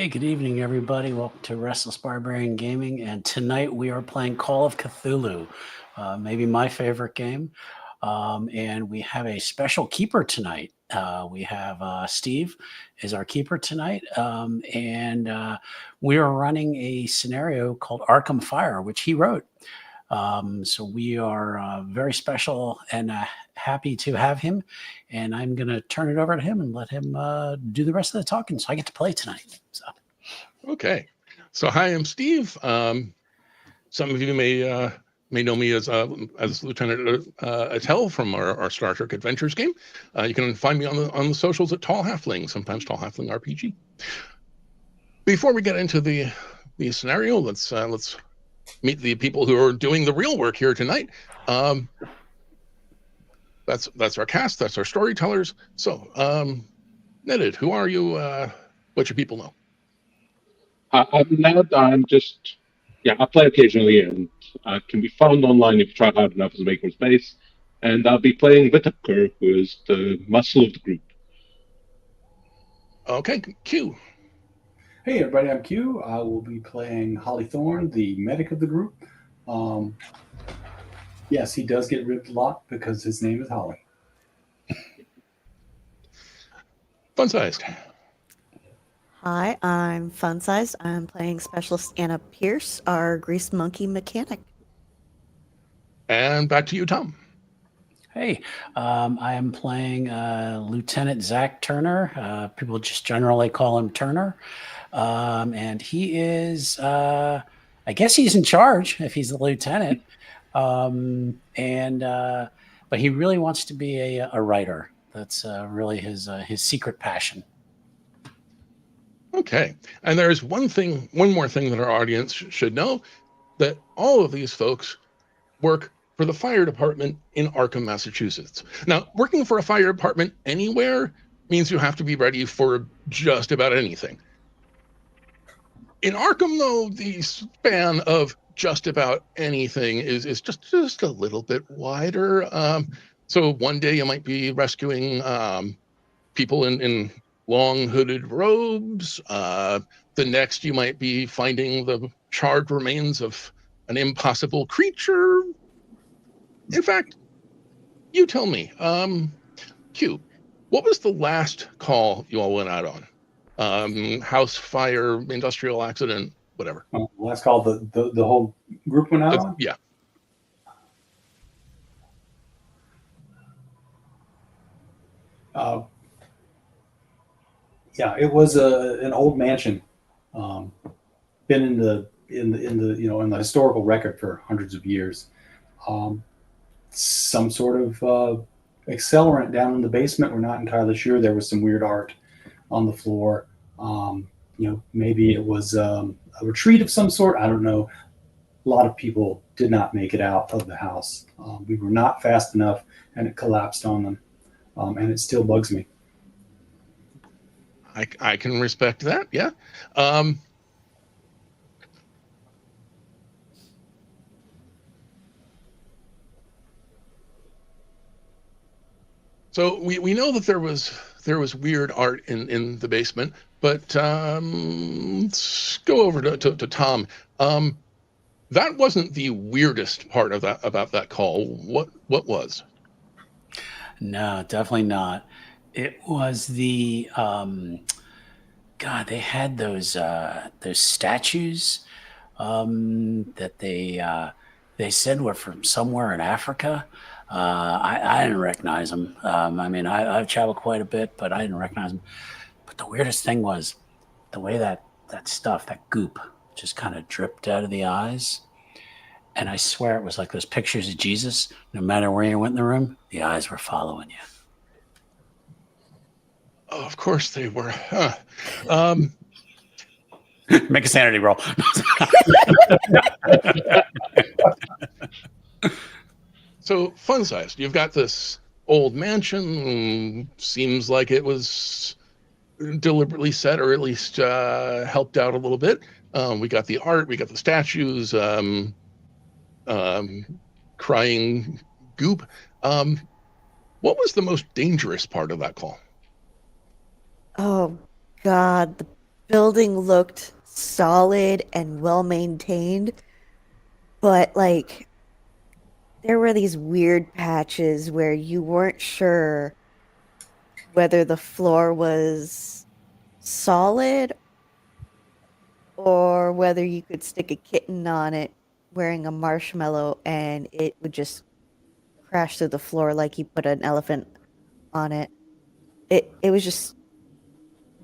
Hey, good evening, everybody. Welcome to Restless Barbarian Gaming. And tonight we are playing Call of Cthulhu, maybe my favorite game. And we have a special keeper tonight. We have Steve is our keeper tonight. And we are running a scenario called Arkham Fire, which he wrote. So we are very special and happy to have him. And I'm going to turn it over to him and let him do the rest of the talking. So I get to play tonight. So. Okay. So hi, I'm Steve. Some of you may know me as Lieutenant Attell from our Star Trek Adventures game. You can find me on the socials at Tall Halfling, sometimes Tall Halfling RPG. Before we get into the scenario, let's meet the people who are doing the real work here tonight. That's our cast. That's our storytellers. So, Netted, who are you? What your people know? I'm Ned. I play occasionally and can be found online if you try hard enough as a makerspace. And I'll be playing Whitaker, who is the muscle of the group. Okay, Q. Hey everybody, I'm Q. I will be playing Holly Thorne, the medic of the group. Yes, he does get ripped a lot because his name is Holly. Fun sized. Hi, I'm Fun Sized. I'm playing Specialist Anna Pierce, our grease monkey mechanic. And back to you, Tom. Hey, I am playing Lieutenant Zach Turner. People just generally call him Turner. And he is, I guess he's in charge if he's the lieutenant. But he really wants to be a writer. That's really his secret passion. Okay. And there's one more thing that our audience should know, that all of these folks work for the fire department in Arkham, Massachusetts. Now, working for a fire department anywhere means you have to be ready for just about anything. In Arkham, though, the span of just about anything is just a little bit wider. So one day you might be rescuing people in long hooded robes. The next you might be finding the charred remains of an impossible creature. In fact, you tell me, Q, what was the last call you all went out on? House fire, industrial accident, whatever. Last call the whole group went out on? Yeah. Yeah, it was an old mansion. Been in the historical record for hundreds of years. Some sort of accelerant down in the basement. We're not entirely sure. There was some weird art on the floor. Maybe it was a retreat of some sort. I don't know. A lot of people did not make it out of the house. We were not fast enough, and it collapsed on them. And it still bugs me. I can respect that. Yeah. So we know that there was weird art in the basement, but let's go over to Tom. That wasn't the weirdest part of about that call. What was? No, definitely not. It was the God. They had those statues that they said were from somewhere in Africa. I didn't recognize them. I've traveled quite a bit, but I didn't recognize them. But the weirdest thing was the way that goop just kind of dripped out of the eyes. And I swear it was like those pictures of Jesus. No matter where you went in the room, the eyes were following you. Oh, of course they were. Huh. Make a sanity roll. So, fun sized. You've got this old mansion. Seems like it was deliberately set, or at least helped out a little bit. We got the art. We got the statues. Crying goop. What was the most dangerous part of that call? Oh, God. The building looked solid and well maintained, but like there were these weird patches where you weren't sure whether the floor was solid or whether you could stick a kitten on it wearing a marshmallow and it would just crash through the floor like you put an elephant on it. It was just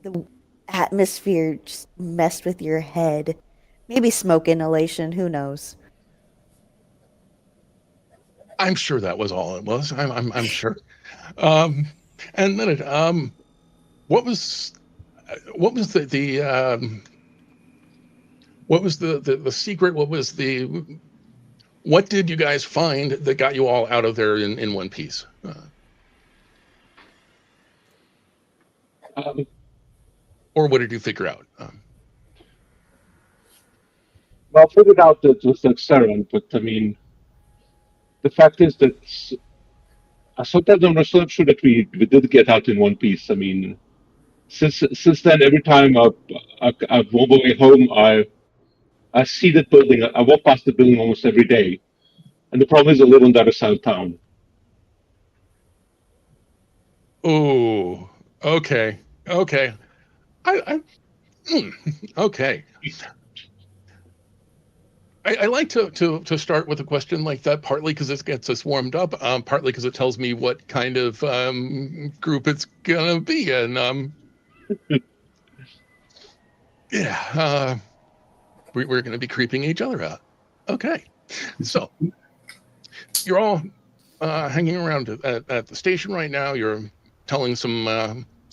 the atmosphere just messed with your head. Maybe smoke inhalation, who knows? I'm sure that was all it was. I'm sure. And then what was what was the secret? What did you guys find that got you all out of there in one piece? Or what did you figure out? Well, I figured out that it was the Saren, but I mean, the fact is that sometimes I'm not so sure that we did get out in one piece. I mean, since then, every time I've on my way home, I see that building. I walk past the building almost every day, and the problem is I live on the other side of town. Oh, okay. Okay. I like to start with a question like that, partly because it gets us warmed up, partly because it tells me what kind of group it's gonna be, and yeah, we're gonna be creeping each other out. Okay, so you're all hanging around at the station right now. You're telling some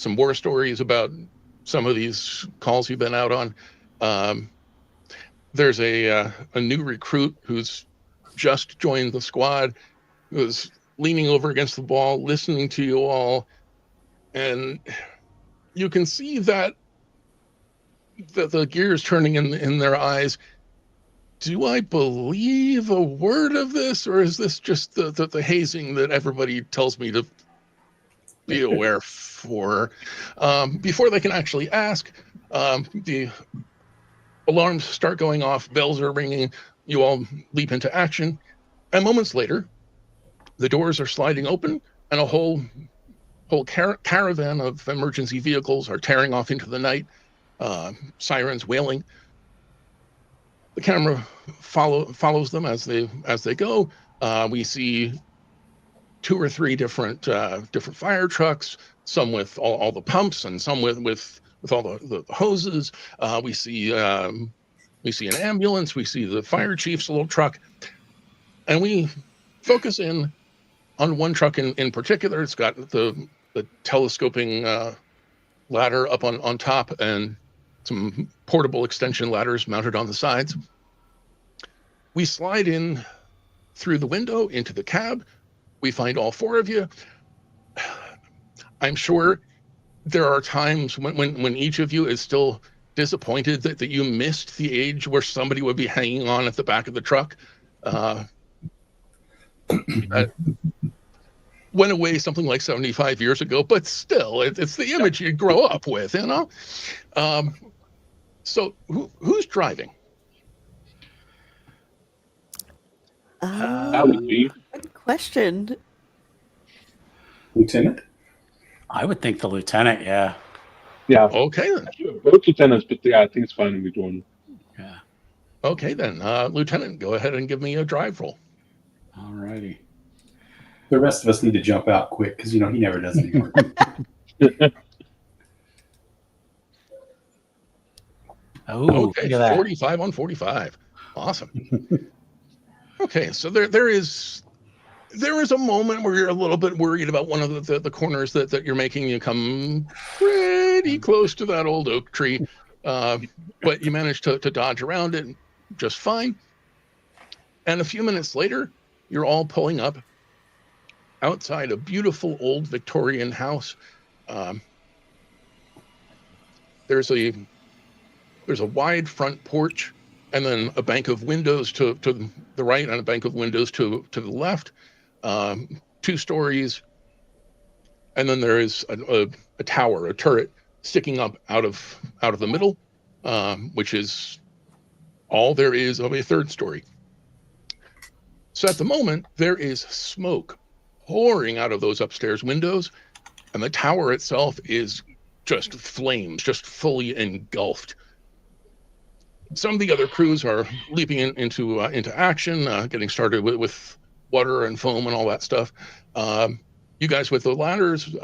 war stories about some of these calls you've been out on. There's a new recruit who's just joined the squad, who's leaning over against the wall, listening to you all, and you can see that the gears turning in their eyes. Do I believe a word of this, or is this just the hazing that everybody tells me to be aware for? Before they can actually ask, the alarms start going off, bells are ringing, you all leap into action, and moments later, the doors are sliding open, and a whole caravan of emergency vehicles are tearing off into the night, sirens wailing. The camera follows them as they go. We see 2 or 3 different fire trucks, some with all the pumps, and some with all the hoses. We see an ambulance. We see the fire chief's little truck, and we focus in on one truck in particular. It's got the telescoping ladder up on top and some portable extension ladders mounted on the sides. We slide in through the window into the cab. We find all 4 of you. I'm sure there are times when each of you is still disappointed that you missed the age where somebody would be hanging on at the back of the truck. Went away something like 75 years ago, but still, it's the image you grow up with, you know? So who's driving? That would be. Good question. Lieutenant? I would think the lieutenant, yeah. Yeah. Okay, then. Both lieutenants, but yeah, I think it's fine if we do one. Yeah. Okay, then. Lieutenant, go ahead and give me a drive roll. All righty. The rest of us need to jump out quick because, he never does any work. Oh, Okay, look at that. 45 on 45. Awesome. Okay, so there is a moment where you're a little bit worried about one of the corners that you're making. You come pretty close to that old oak tree, but you manage to dodge around it just fine. And a few minutes later, you're all pulling up outside a beautiful old Victorian house. There's a wide front porch, and then a bank of windows to the right and a bank of windows to the left, 2 stories, and then there is a tower, a turret sticking up out of the middle. which is all there is of a third story. So at the moment, there is smoke pouring out of those upstairs windows, and the tower itself is just flames, just fully engulfed. Some of the other crews are leaping into action, getting started with water and foam and all that stuff. You guys with the ladders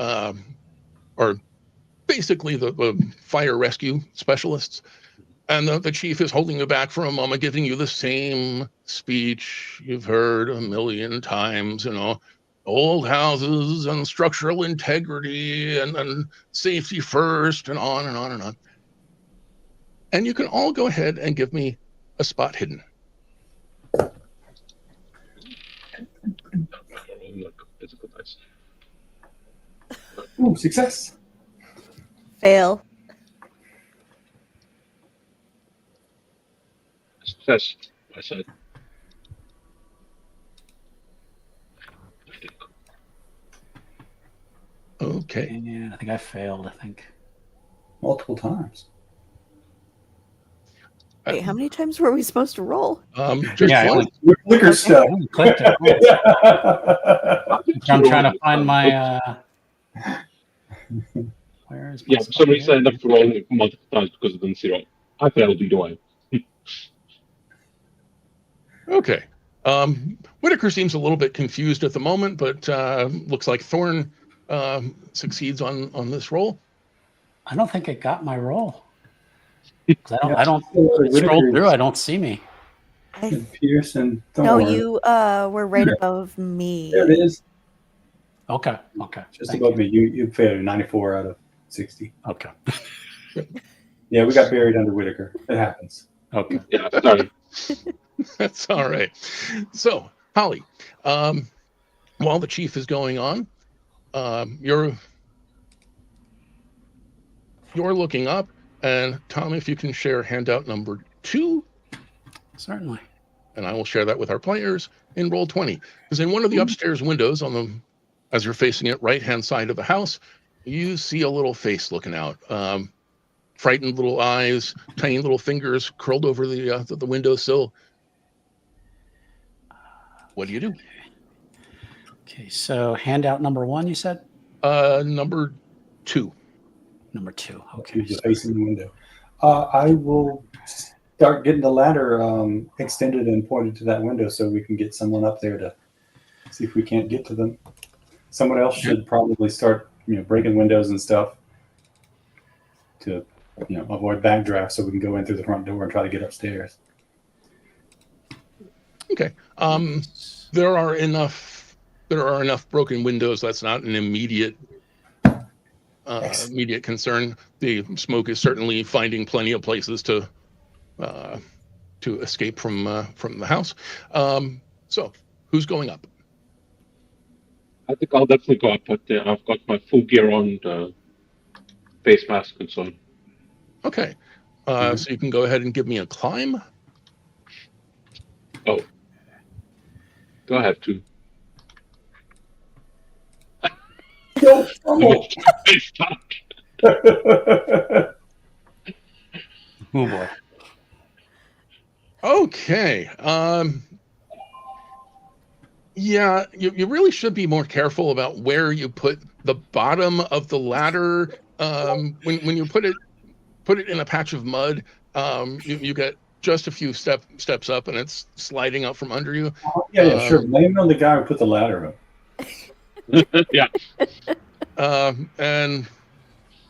are basically the fire rescue specialists. And the chief is holding you back for a moment, giving you the same speech you've heard a million times, old houses and structural integrity and safety first, and on and on and on. And you can all go ahead and give me a spot hidden. Ooh, success. Fail. Success, I said. Okay. Yeah, I think I failed. Multiple times. Wait, how many times were we supposed to roll? Just Yeah, I one. only- With liquor stuff. I only clicked it. I'm trying to find my. Where is my Yeah, for spot some reason I here? ended up rolling it multiple times because I didn't see it. I failed either way. Okay. Whitaker seems a little bit confused at the moment, but looks like Thorn succeeds on this roll. I don't think it got my roll. Yeah, I don't Whitaker scroll through. is- I don't see me. Pearson. No, Thorn. you were right above me. There it is. Okay. Just Thank above you. me. You failed 94 out of 60. Okay. Yeah, we got buried under Whitaker. It happens. Okay. Yeah, sorry. That's all right. So, Holly, while the chief is going on, you're looking up, and Tom, if you can share handout number 2, Certainly. and I will share that with our players in roll 20. Because in one of the upstairs windows as you're facing it, right-hand side of the house, you see a little face looking out. Frightened little eyes, tiny little fingers curled over the windowsill. What do you do? Okay. So handout number 1, you said? Number 2. Number 2. Okay. You're facing the window. I will start getting the ladder extended and pointed to that window so we can get someone up there to see if we can't get to them. Someone else should probably start, breaking windows and stuff to, avoid backdraft so we can go in through the front door and try to get upstairs. Okay. There are enough broken windows. That's not an immediate concern. The smoke is certainly finding plenty of places to escape from the house. So who's going up? I think I'll definitely go up, but I've got my full gear on, the face mask and so on. Okay. So you can go ahead and give me a climb. Oh. Do I have to? No, oh. Oh boy. Okay. Yeah, you really should be more careful about where you put the bottom of the ladder. When you put it in a patch of mud, you get just a few steps up, and it's sliding out from under you. Yeah, sure. Blame it on the guy who put the ladder up. Yeah. And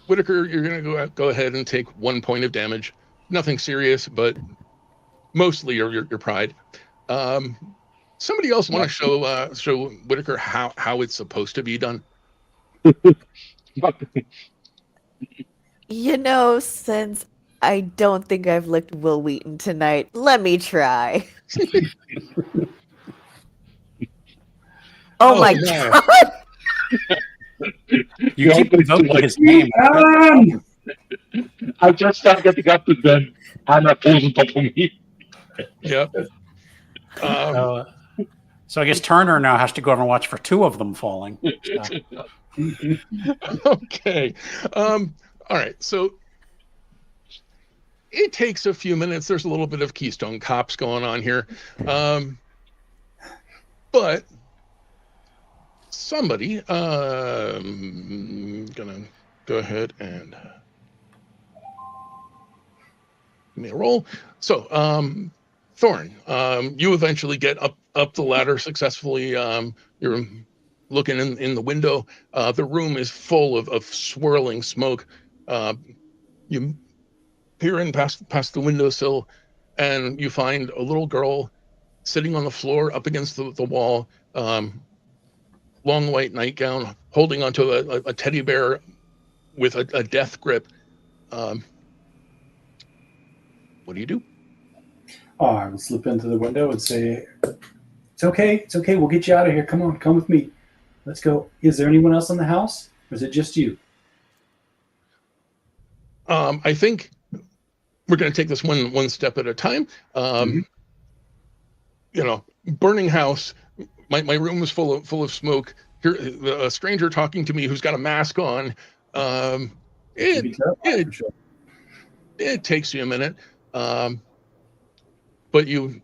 Whitaker, you're gonna go ahead and take 1 point of damage. Nothing serious, but mostly your pride. Somebody else want to show Whitaker how it's supposed to be done? Since I don't think I've licked Will Wheaton tonight, let me try. Oh my no. god! You keep invoking his name. I just started getting up to them, and I pulled on top of me. Yep. So I guess Turner now has to go over and watch for 2 of them falling. Okay. All right. So it takes a few minutes. There's a little bit of Keystone Cops going on here. But somebody, gonna go ahead and give me a roll. So, Thorn, you eventually get up the ladder successfully. You're looking in the window. The room is full of swirling smoke. You peer in past the windowsill, and you find a little girl sitting on the floor up against the wall, long white nightgown, holding onto a teddy bear with a death grip. What do you do? I will slip into the window and say, it's okay. We'll get you out of here. Come on, come with me. Let's go. Is there anyone else in the house? Or is it just you? I think we're going to take this one step at a time. Burning house. My room is full of smoke. Here, a stranger talking to me who's got a mask on. It takes you a minute, but you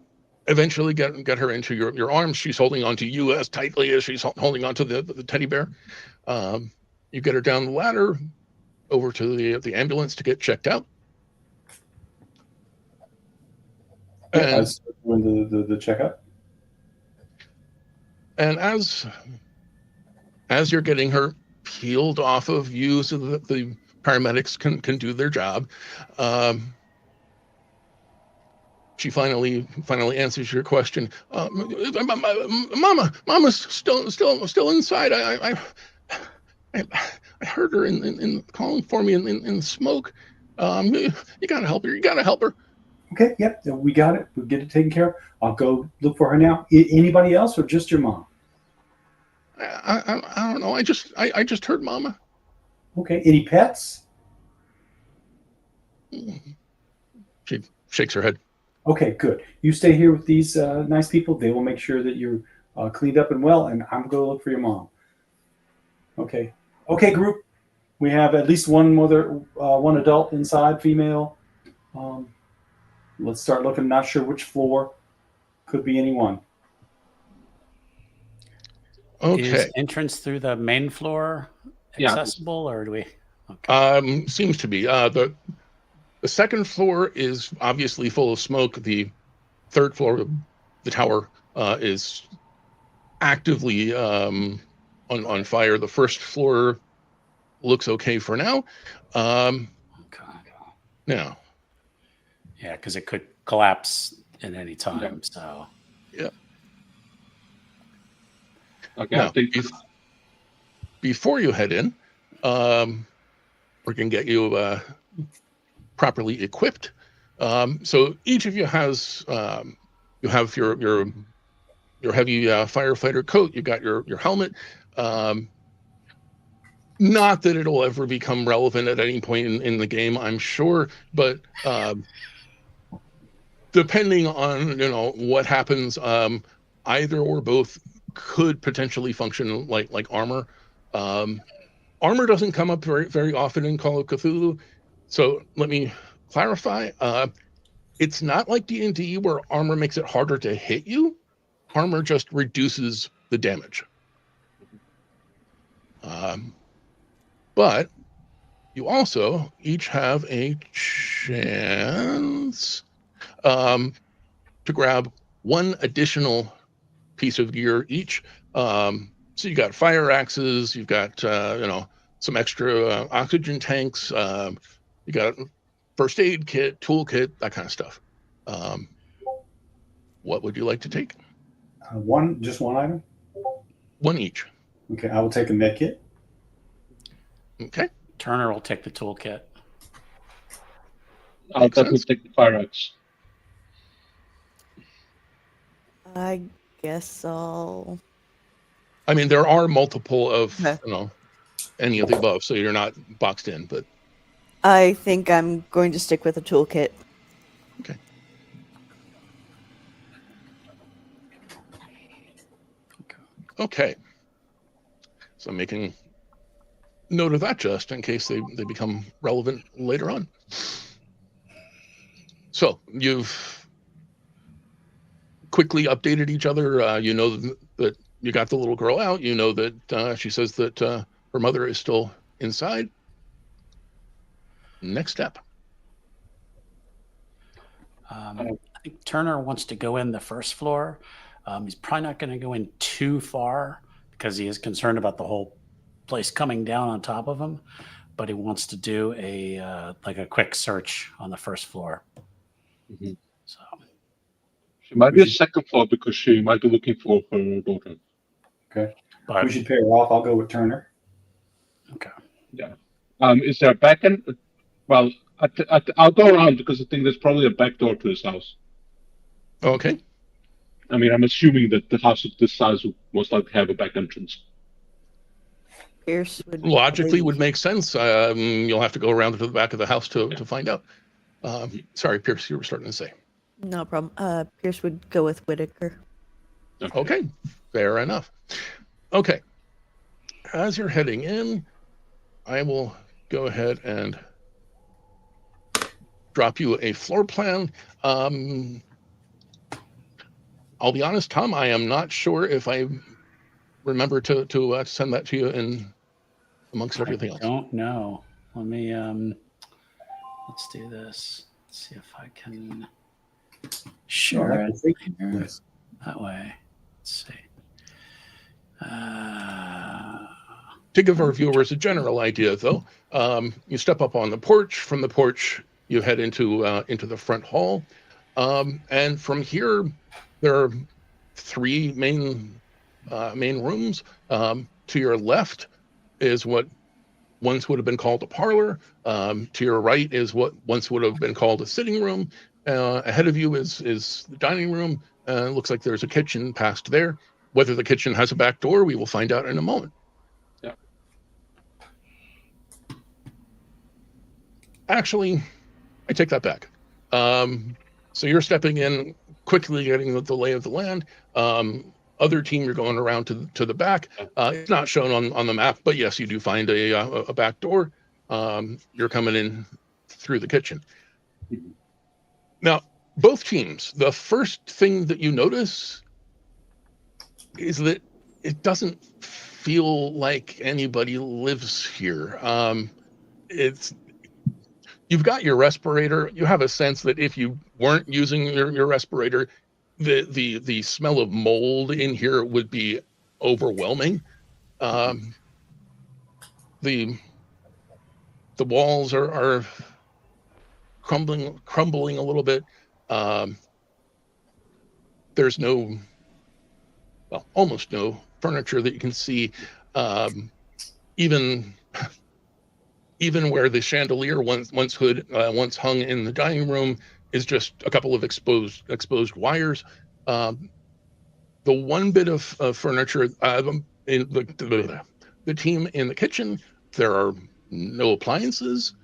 eventually get her into your arms. She's holding onto you as tightly as she's holding onto the teddy bear. You get her down the ladder over to the ambulance to get checked out. Yeah, I was doing the checkup. And as you're getting her peeled off of you so that the paramedics can do their job, she finally answers your question. Mama's still inside. I heard her in calling for me in the smoke. You gotta help her. Okay, yep, we got it. We'll get it taken care of. I'll go look for her now. Anybody else or just your mom? I don't know. I just heard Mama. Okay, any pets? She shakes her head. Okay, good. You stay here with these nice people. They will make sure that you're cleaned up and well, and I'm going to look for your mom. Okay, group. We have at least one mother, one adult inside, female. Let's start looking. Not sure which floor. Could be anyone. Okay. Is entrance through the main floor accessible, or do we? Okay. Seems to be. The second floor is obviously full of smoke. The third floor, the tower, is actively on fire. The first floor looks okay for now. Now. Yeah, because it could collapse at any time. Yeah. So. Yeah. Okay. Now, before you head in, we're gonna get you properly equipped. So each of you has you have your heavy firefighter coat. You got your helmet. Not that it'll ever become relevant at any point in the game, I'm sure, but depending on what happens, either or both could potentially function like armor. Armor doesn't come up very, very often in Call of Cthulhu, so let me clarify. It's not like D&D where armor makes it harder to hit you. Armor just reduces the damage. But you also each have a chance to grab one additional piece of gear each. So you got fire axes, you've got some extra oxygen tanks, you got first aid kit, toolkit, that kind of stuff. What would you like to take? Just one item? One each. Okay, I will take a med kit. Okay. Turner will take the toolkit. I'll definitely take the fire axe. I guess I'll. I mean, there are multiple of any of the above, so you're not boxed in. But I think I'm going to stick with a toolkit. Okay. Okay. So I'm making note of that just in case they become relevant later on. So you've quickly updated each other. You know that you got the little girl out. You know that she says that her mother is still inside. Next step. I think Turner wants to go in the first floor. He's probably not going to go in too far because he is concerned about the whole place coming down on top of him. But he wants to do a quick search on the first floor. Mhm. So She might be a second floor because she might be looking for her daughter. Okay. but We should pair off. I'll go with Turner. okay. Yeah. Is there a back end? Well, I'll go around because I think there's probably a back door to this house. Okay. I mean, I'm assuming that the house of this size would most likely have a back entrance. Pierce would Logically probably- would make sense. You'll have to go around to the back of the house to find out. Sorry, Pierce, you were starting to say. No problem. Pierce would go with Whitaker. Okay, fair enough. Okay, as you're heading in, I will go ahead and drop you a floor plan. I'll be honest, Tom, I am not sure if I remember to send that to you in amongst everything else. I don't know. Let me let's do this. Let's see if I can share I it think here. this. That way. Let's see. To give our viewers a general idea, though, you step up on the porch. From the porch, you head into the front hall, and from here, there are three main rooms. To your left is what once would have been called a parlor. To your right is what once would have been called a sitting room. Ahead of you is the dining room. It looks like there's a kitchen past there. Whether the kitchen has a back door, we will find out in a moment. Yeah. Actually, I take that back. So you're stepping in, quickly getting the lay of the land. Other team, you're going around to the back. It's not shown on the map, but yes, you do find a back door. You're coming in through the kitchen. Now, both teams, the first thing that you notice is that it doesn't feel like anybody lives here. You've got your respirator. You have a sense that if you weren't using your respirator, the smell of mold in here would be overwhelming. The walls are crumbling a little bit. There's almost no furniture that you can see. Even where the chandelier once hung in the dining room is just a couple of exposed wires. The one bit of furniture in the team in the kitchen, there are no appliances.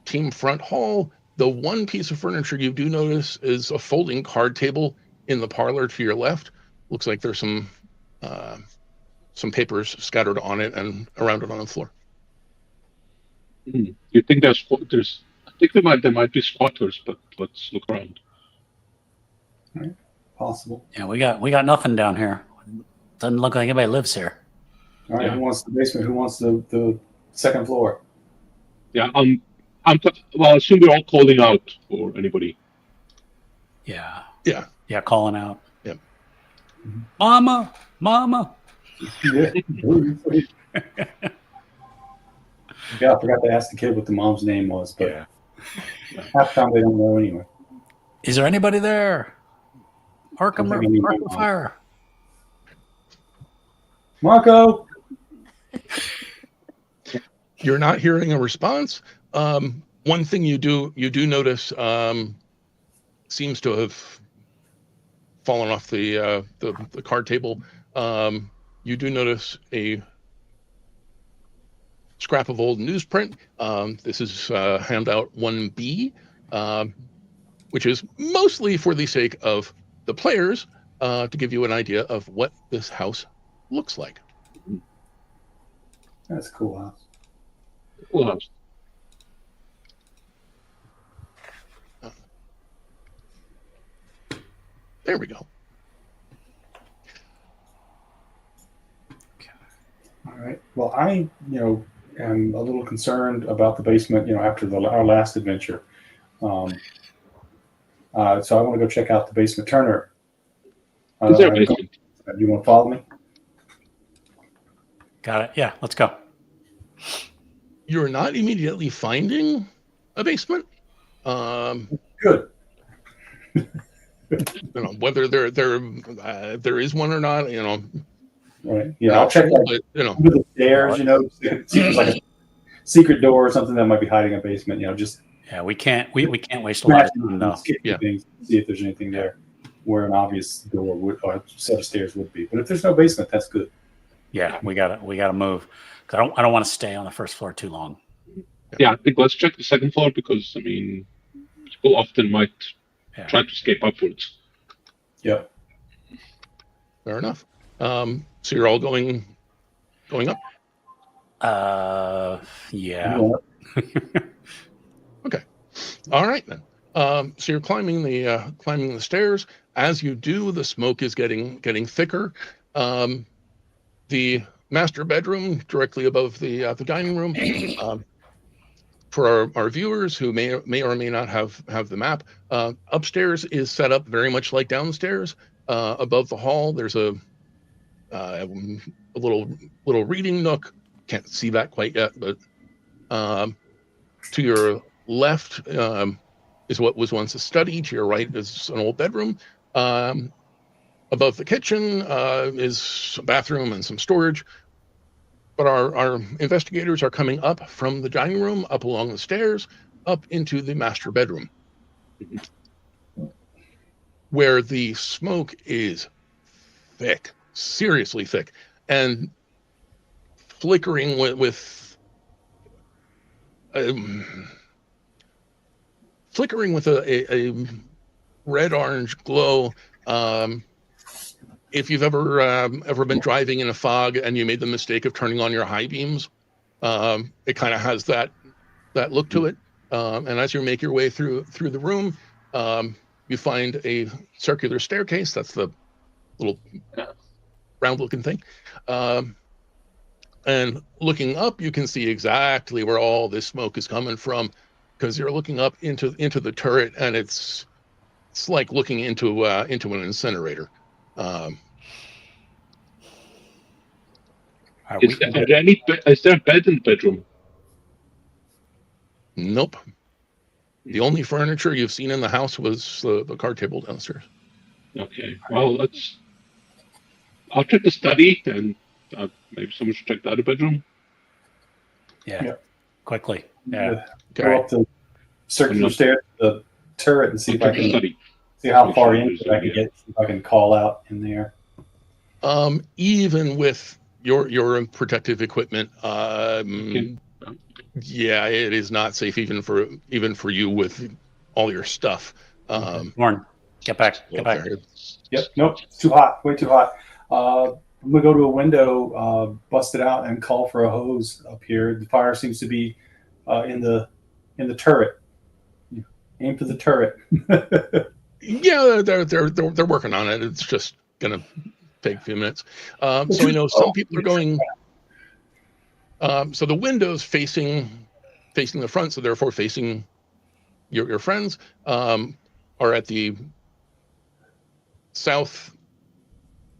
Team front hall, the one piece of furniture you do notice is a folding card table in the parlor to your left. Looks like there's some papers scattered on it and around it on the floor. You think there's? I think there might be squatters, but let's look around. Possible. Yeah, we got nothing down here. Doesn't look like anybody lives here. All right. Yeah. Who wants the basement? Who wants the second floor? Yeah. I assume we're all calling out for anybody. Yeah. Yeah. Yeah, calling out. Yeah. Mama. Yeah. Yeah, I forgot to ask the kid what the mom's name was, but Yeah. half the time they don't know anyway. Is there anybody there? Arkham I think I need my Arkham mom. Fire. Marco. You're not hearing a response. One thing you do notice seems to have fallen off the card table. You do notice a scrap of old newsprint. This is handout 1B, which is mostly for the sake of the players to give you an idea of what this house looks like. That's a cool house. Cool house. There we go. All right. Well, I, am a little concerned about the basement, after our last adventure. So I want to go check out the basement. Turner, Is there a basement? you want to follow me? Got it. Yeah, let's go. You're not immediately finding a basement. Good. Whether there is one or not, Right. Yeah, I'll check but, under the stairs, see if there's like a secret door or something that might be hiding a basement. Just Yeah, we can't waste a lot of time though. things, see if there's anything there where an obvious door would or a set of stairs would be. But if there's no basement, that's good. Yeah, we gotta move. 'Cause I don't want to stay on the first floor too long. Yeah, I think let's check the second floor because people often might try to escape upwards. Yeah. Fair enough. So you're all going up? Yeah. Okay. All right then. So you're climbing the stairs. As you do, the smoke is getting thicker. The master bedroom directly above the dining room. For our viewers who may or may not have the map, upstairs is set up very much like downstairs. Above the hall, there's a little reading nook. Can't see that quite yet, but to your left is what was once a study. To your right is an old bedroom. Above the kitchen is a bathroom and some storage. But our investigators are coming up from the dining room, up along the stairs, up into the master bedroom, where the smoke is thick, seriously thick, and flickering with a red-orange glow. If you've ever been driving in a fog and you made the mistake of turning on your high beams, it kind of has that look to it. And as you make your way through the room, you find a circular staircase. That's the little round-looking thing. And looking up, you can see exactly where all this smoke is coming from, because you're looking up into the turret, and it's like looking into an incinerator. Is there a bed in the bedroom? Nope. The only furniture you've seen in the house was the card table downstairs. Okay. Well, I'll check the study, and maybe someone should check the other bedroom. Yeah. Quickly. Yeah. Go up the circular stairs, the turret, and see if I can study. See how far in I can get. See if I can call out in there. Even with your protective equipment, yeah, it is not safe even for you with all your stuff. Warren, get back. Yep. Nope. It's too hot. Way too hot. I'm gonna go to a window, bust it out, and call for a hose up here. The fire seems to be in the turret. Aim for the turret. Yeah, they're working on it. It's just gonna take a few minutes. So we know some people are going. So the windows facing the front, so therefore facing your friends, are at the south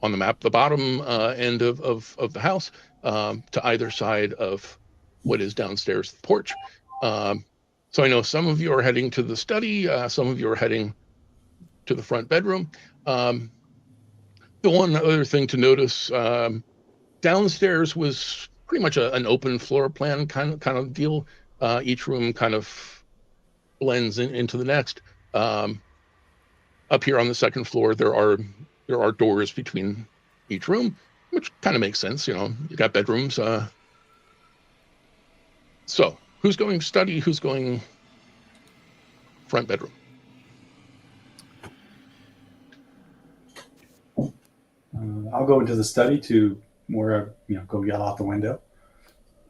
on the map, the bottom end of the house, to either side of what is downstairs the porch. So I know some of you are heading to the study, some of you are heading to the front bedroom. The one other thing to notice, downstairs was pretty much an open floor plan kind of deal. Each room kind of blends into the next. Up here on the second floor, there are doors between each room, which kind of makes sense. You got bedrooms. So who's going study? Who's going front bedroom? I'll go into the study to where go yell out the window.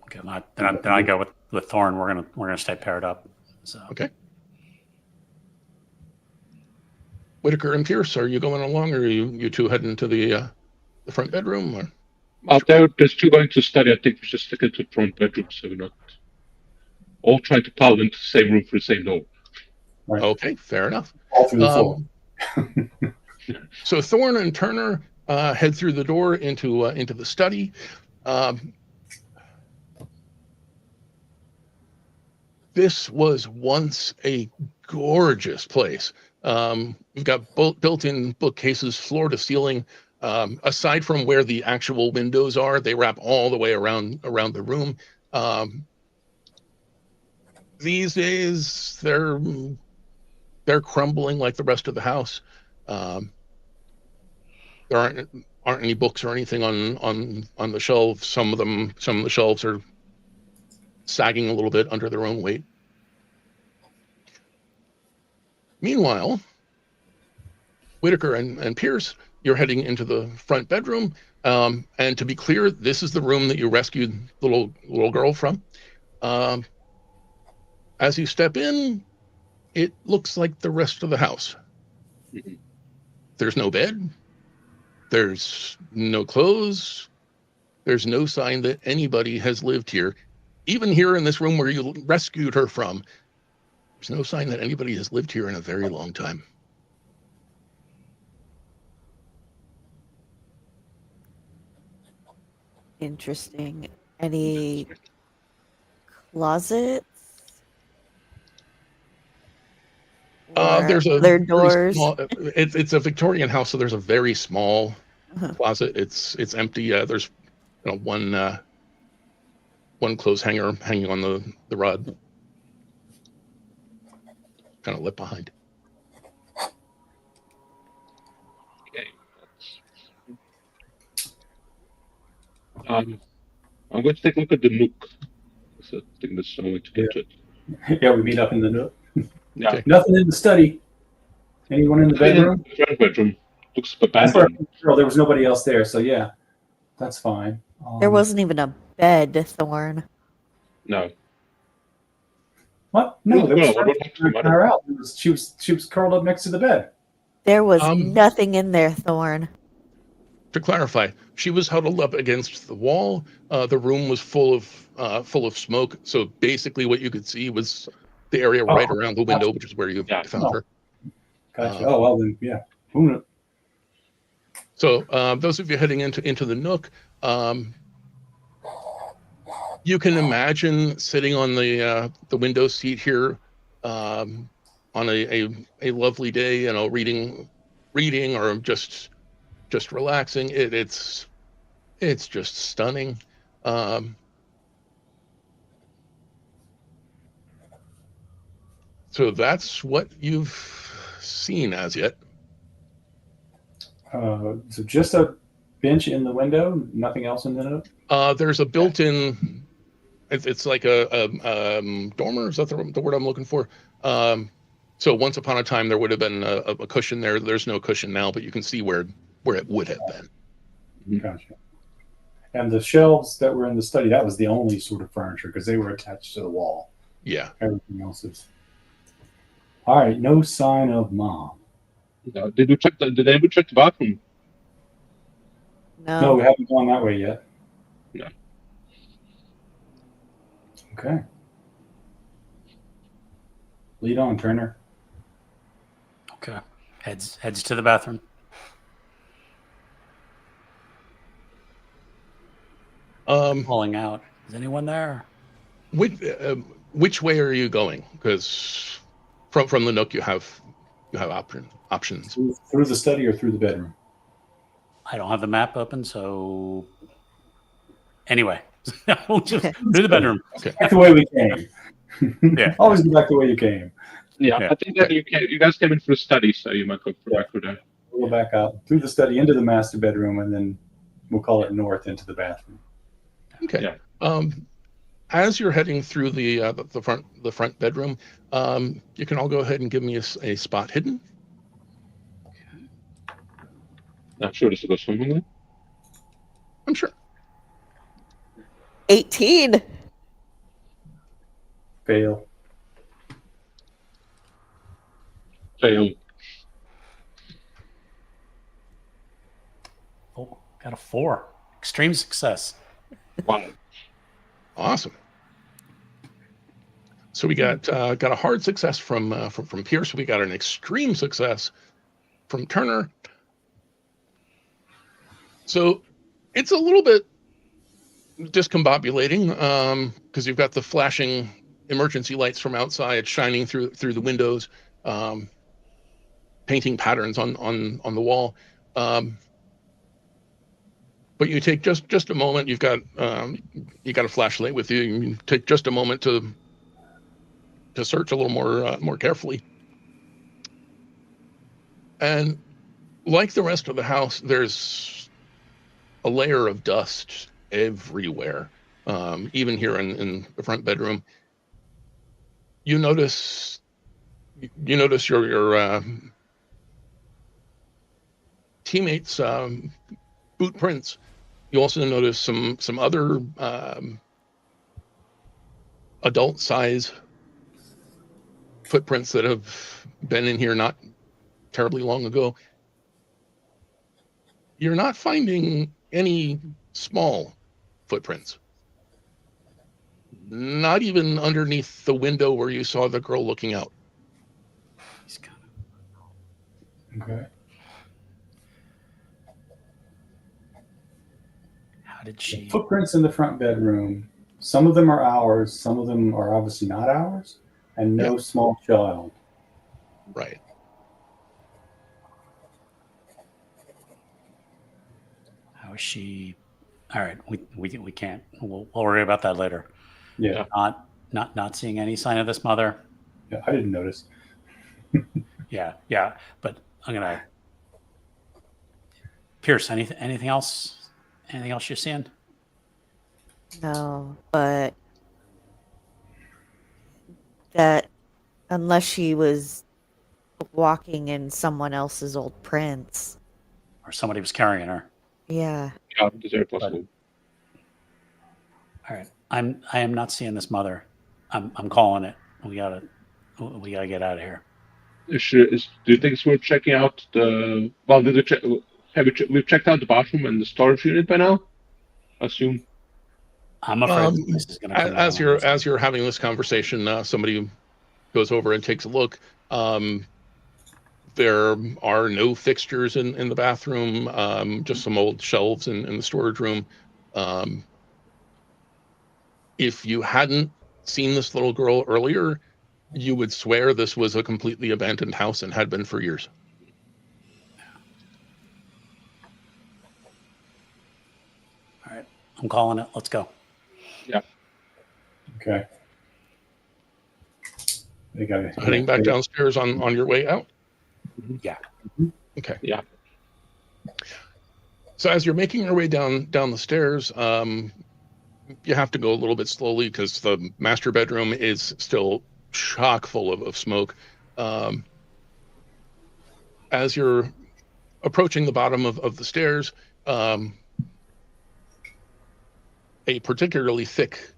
Okay, then I go with Thorn. We're gonna stay paired up. So okay. Whitaker and Pierce, are you going along, or are you two heading to the front bedroom? Or There's two going to study. I think we should stick it to the front bedroom so we're not all trying to pile into the same room for the same door. Right. Okay, fair enough. All through the floor. So Thorne and Turner head through the door into the study. This was once a gorgeous place. We've got built-in bookcases, floor to ceiling. Aside from where the actual windows are, they wrap all the way around the room. These days, they're crumbling like the rest of the house. There aren't any books or anything on the shelves. Some of the shelves are sagging a little bit under their own weight. Meanwhile, Whitaker and Pierce, you're heading into the front bedroom. And to be clear, this is the room that you rescued the little girl from. As you step in, it looks like the rest of the house. There's no bed. There's no clothes. There's no sign that anybody has lived here. Even here in this room where you rescued her from, there's no sign that anybody has lived here in a very long time. Interesting. Any closets? There's a other very doors. small, it's a Victorian house, so there's a very small Uh-huh. closet. It's empty. There's one clothes hanger hanging on the rod, kind of left behind. Okay. I'm going to take a look at the nook. I think that's the only way to get to it. Yeah, we meet up in the nook. Yeah. Okay. Nothing in the study. Anyone in the bedroom? The front bedroom looks That's where abandoned. there was nobody else there, so yeah, that's fine. There wasn't even a bed, Thorn. No. What? No, there was Well, what happened to the mother? her out. She was curled up next to the bed. There was Um, nothing in there, Thorn. To clarify, she was huddled up against the wall. The room was full of smoke. So basically, what you could see was the area right around the window, which is where you found her. Gotcha. Oh well, then yeah. Who knew? So those of you heading into the nook, you can imagine sitting on the window seat here on a lovely day, reading or just relaxing. It's just stunning. So that's what you've seen as yet. So just a bench in the window, nothing else in the nook. There's a built-in. It's like a dormer. Is that the word I'm looking for? So once upon a time there would have been a cushion there. There's no cushion now, but you can see where it would have been. Gotcha. And the shelves that were in the study, that was the only sort of furniture because they were attached to the wall. Yeah. Everything else is. All right. No sign of mom. Did anyone check the bathroom? No, we haven't gone that way yet. No. Okay. Lead on, Turner. Okay. Heads to the bathroom. Calling out. Is anyone there? Which way are you going? Because from the nook you have options. Through the study or through the bedroom? I don't have the map open, so anyway, we'll just through the bedroom. Okay. Back the way we came. Yeah. Always go back the way you came. Yeah, Yeah. I think that you guys came in for a study, so you might go back for that. We'll go back out through the study into the master bedroom, and then we'll call it north into the bathroom. Okay. Yeah. As you're heading through the front bedroom, you can all go ahead and give me a spot hidden. Not sure this will go swimmingly. I'm sure. 18. Fail. Fail. Got a 4. Extreme success. Wow. Awesome. So we got a hard success from Pierce. We got an extreme success from Turner. So it's a little bit discombobulating because you've got the flashing emergency lights from outside shining through the windows, painting patterns on the wall. But you take just a moment. You've got a flashlight with you. You take just a moment to search a little more carefully. And like the rest of the house, there's a layer of dust everywhere. Even here in the front bedroom, you notice your teammates' boot prints. You also notice some other adult size footprints that have been in here not terribly long ago. You're not finding any small footprints. Not even underneath the window where you saw the girl looking out. He's kind of, Okay. how did she? Footprints in the front bedroom. Some of them are ours. Some of them are obviously not ours. And no small child. Right. How is she? All right, we can't. We'll worry about that later. Yeah. Not seeing any sign of this mother. Yeah, I didn't notice. Yeah. But I'm gonna. Pierce, anything else? Anything else you're seeing? No, but that unless she was walking in someone else's old prints. Or somebody was carrying her. Yeah. Yeah, it's very possible. All right, I am not seeing this mother. I'm calling it. We gotta get out of here. Do you think it's worth checking out the? Well, did we check? We've checked out the bathroom and the storage unit by now? I assume. I'm afraid this place is going to come down. As you're having this conversation, somebody goes over and takes a look. There are no fixtures in the bathroom, just some old shelves in the storage room. If you hadn't seen this little girl earlier, you would swear this was a completely abandoned house and had been for years. All right, I'm calling it. Let's go. Yeah. Okay. They got it. Heading back downstairs on your way out? Yeah. Okay. Yeah. So as you're making your way down the stairs, you have to go a little bit slowly because the master bedroom is still chock full of smoke. As you're approaching the bottom of the stairs, a particularly thick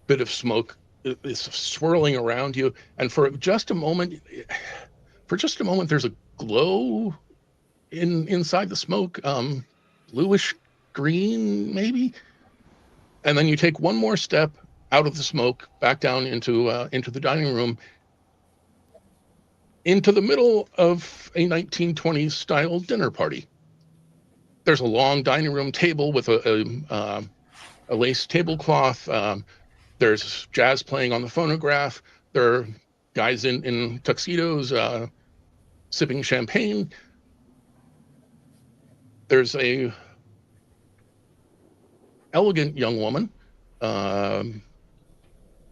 bit of smoke is swirling around you, and for just a moment, there's a glow inside the smoke, bluish green maybe, and then you take one more step out of the smoke, back down into the dining room, into the middle of a 1920s style dinner party. There's a long dining room table with a lace tablecloth. There's jazz playing on the phonograph. There are guys in tuxedos sipping champagne. There's a elegant young woman.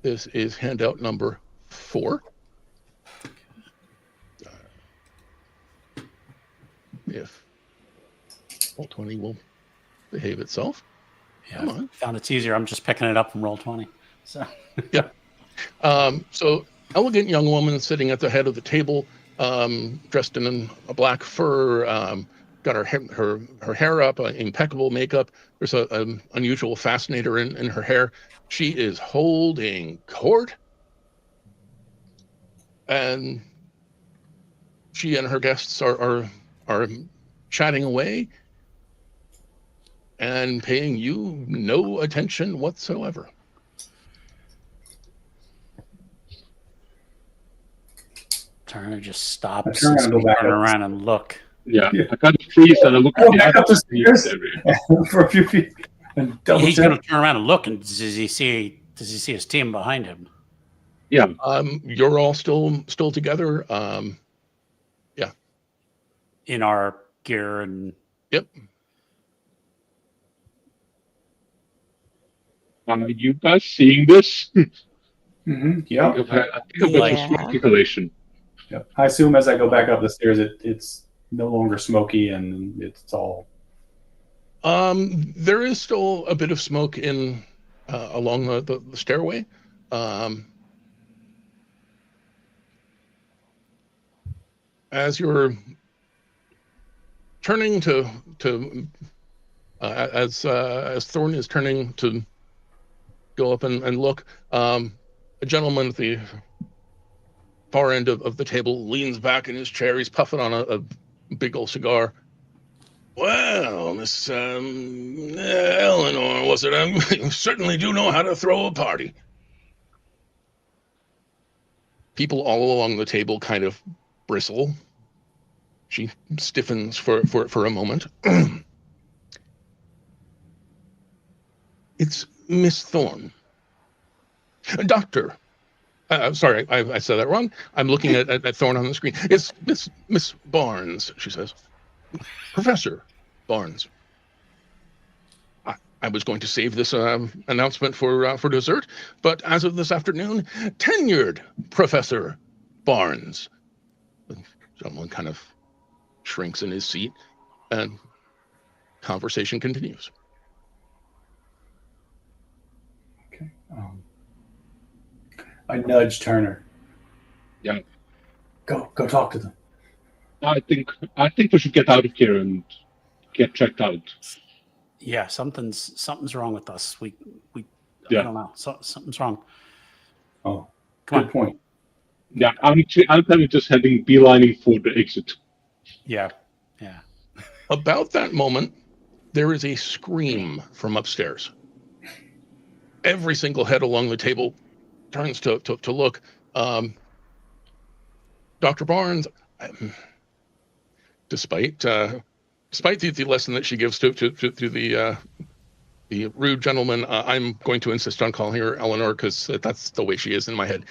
This is handout number 4. If Roll20 will behave itself. Yeah. Come on. Found it's easier. I'm just picking it up from Roll20. So yeah. So elegant young woman sitting at the head of the table, dressed in a black fur, got her hair up, impeccable makeup. There's an unusual fascinator in her hair. She is holding court, and she and her guests are chatting away. and paying you no attention whatsoever. Turner just stops turn and go back turn up. around and look. Yeah, Yeah. I kind of freeze and I look Go at the back up the other stairs. area. For a few feet and double He's check. going to turn around and look, and does he see his team behind him? Yeah, You're all still together. In our gear and Yep. are you guys seeing this? Mm-hmm. Yep. I think I've got Yeah. some smoke inhalation. Yep. I assume as I go back up the stairs, it's no longer smoky and it's all. There is still a bit of smoke in along the stairway. As you're turning as Thorne is turning to go up and look, a gentleman at the far end of the table leans back in his chair. He's puffing on a big old cigar. Well, Miss Eleanor, was it? You certainly do know how to throw a party. People all along the table kind of bristle. She stiffens for a moment. It's Miss Thorne. Doctor. Sorry, I said that wrong. I'm looking at Thorne on the screen. It's Miss Barnes, she says. Professor Barnes. I was going to save this announcement for dessert, but as of this afternoon, tenured Professor Barnes. Someone kind of shrinks in his seat, and conversation continues. Okay. I nudge Turner. Yeah. Go talk to them. I think we should get out of here and get checked out. yeah, something's wrong with us. We Yeah. I don't know. Something's wrong. Oh, Come good on. point. Yeah, I'm kind of just heading beelining for the exit. Yeah. About that moment, there is a scream from upstairs. Every single head along the table turns to look. Dr. Barnes, despite the lesson that she gives to the rude gentleman, I'm going to insist on calling her Eleanor because that's the way she is in my head.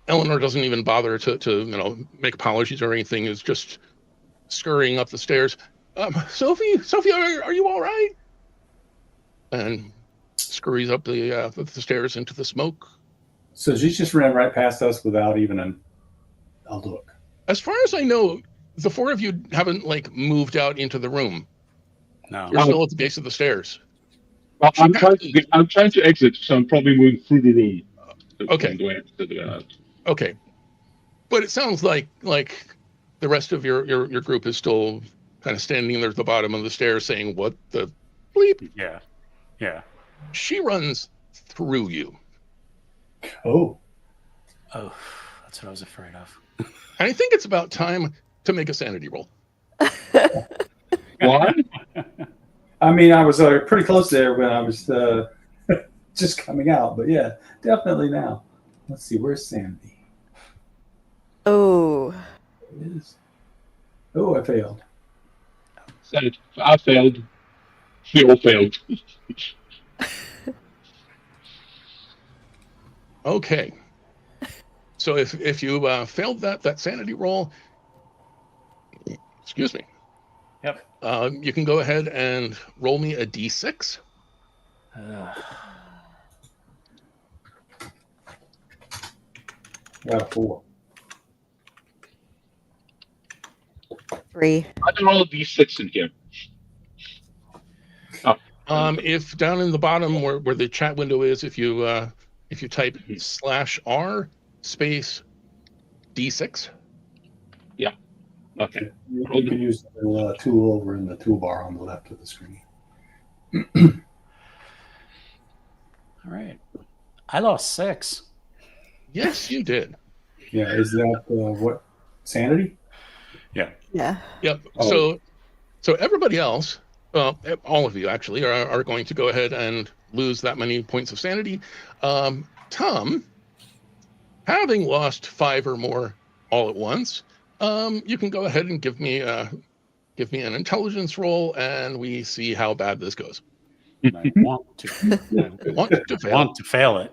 Eleanor doesn't even bother to make apologies or anything. Is just scurrying up the stairs. Sophie, are you all right? And scurries up the stairs into the smoke. So she just ran right past us without even a look. As far as I know, the four of you haven't moved out into the room. No. You're still at the base of the stairs. Well, I'm trying to exit, so I'm probably moving through the room. Okay. The way to do that. Okay, but it sounds like the rest of your group is still kind of standing there at the bottom of the stairs saying, "What the bleep?" Yeah. She runs through you. Oh, That's what I was afraid of. And I think it's about time to make a sanity roll. Why? I mean, I was pretty close there when I was just coming out, but yeah, definitely now. Let's see, where's Sandy? Oh, There it is. Oh, I failed. Said I failed. We all failed. Okay. So if you failed that sanity roll, excuse me. Yep. You can go ahead and roll me a d6. Got a 4. 3. I don't roll d6 in here. If down in the bottom where the chat window is, if you type /r space d6. Okay. You can use the little tool over in the toolbar on the left of the screen. All right. I lost 6. Yes, you did. Yeah, is that what? Sanity? Yeah. Yep. Oh. So everybody else all of you actually are going to go ahead and lose that many points of sanity. Tom, having lost 5 or more all at once, you can go ahead and give me an intelligence roll, and we see how bad this goes. I want to. I Want to fail? want to fail it.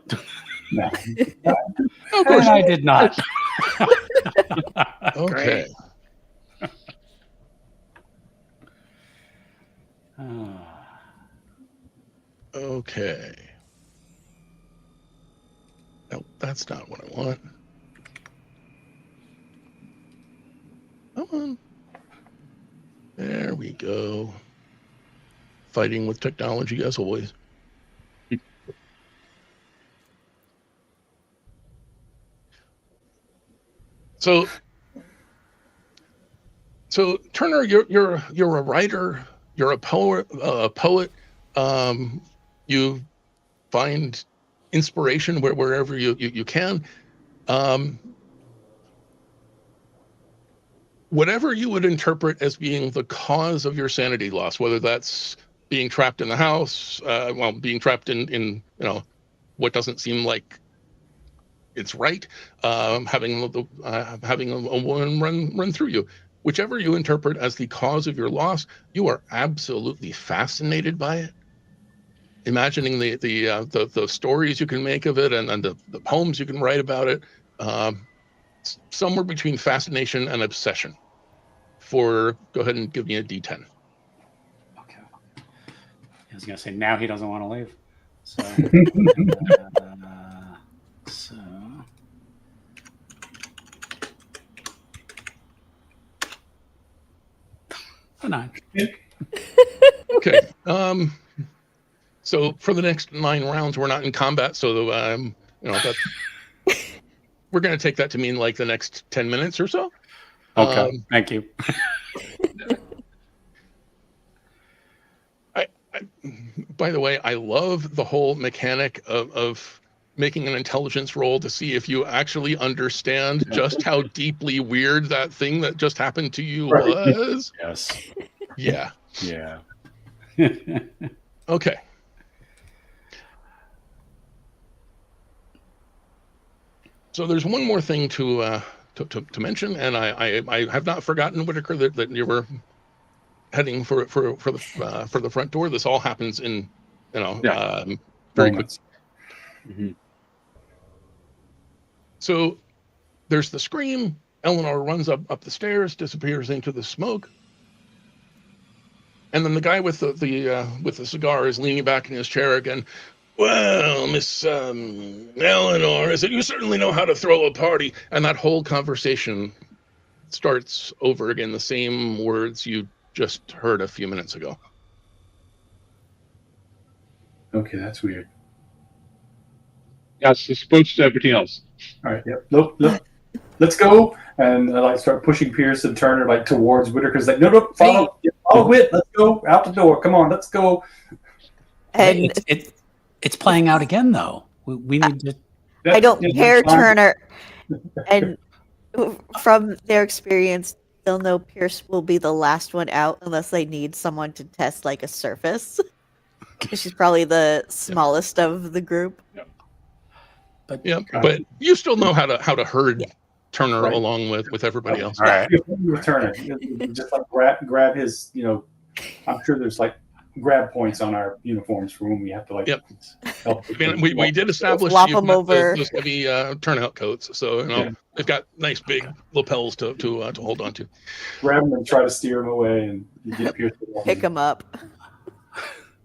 No. Of course. And I did not. Okay. Okay. No, that's not what I want. Come on. There we go. Fighting with technology as always. So Turner, you're a writer. You're a poet. You find inspiration wherever you can. Whatever you would interpret as being the cause of your sanity loss, whether that's being trapped in the house, being trapped in what doesn't seem like it's right, having a woman run through you, whichever you interpret as the cause of your loss, you are absolutely fascinated by it. Imagining the stories you can make of it and the poems you can write about it, somewhere between fascination and obsession. Go ahead and give me a D10. Okay. I was going to say now he doesn't want to leave. So, a 9. Okay. So for the next 9 rounds, we're not in combat. So that we're going to take that to mean like the next 10 minutes or so. Okay. Thank you. By the way, I love the whole mechanic of making an intelligence roll to see if you actually understand just how deeply weird that thing that just happened to you was. Yes. Yeah. Yeah. Okay. So there's one more thing to mention, and I have not forgotten, Whitaker, that you were heading for the front door. This all happens in very quick. Mm-hmm. So there's the scream. Eleanor runs up the stairs, disappears into the smoke, and then the guy with the cigar is leaning back in his chair again. Well, Miss Eleanor, is it? You certainly know how to throw a party. And that whole conversation starts over again, the same words you just heard a few minutes ago. Okay, that's weird. Yes, as opposed to everything else. All right, yep. Look, let's go. And I start pushing Pierce and Turner towards Whitaker's no, follow Whit. Let's go out the door. Come on, let's go. And it's playing out again, though. We need to. I don't care, Turner. And from their experience, they'll know Pierce will be the last one out unless they need someone to test like a surface. She's probably the smallest of the group. But you still know how to herd Turner along with everybody else. All right. With Turner, just like grab his. I'm sure there's like grab points on our uniforms for when we have to help. I mean, we did establish Flop them over those heavy turnout coats, so they've got nice big lapels to hold on to. Grab them and try to steer them away, and you get Pierce. Pick them up.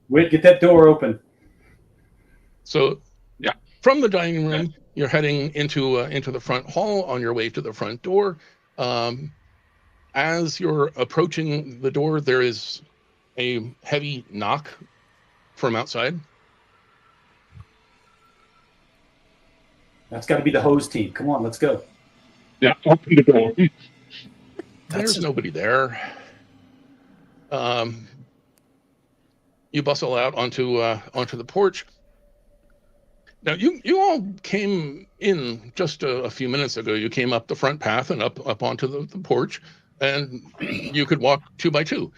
Wait, get that door open. So, from the dining room, you're heading into the front hall on your way to the front door. As you're approaching the door, there is a heavy knock from outside. That's got to be the hose team. Come on, let's go. Yeah, open the door. There's nobody there. You bustle out onto the porch. Now, you all came in just a few minutes ago. You came up the front path and up onto the porch, and you could walk 2 by 2.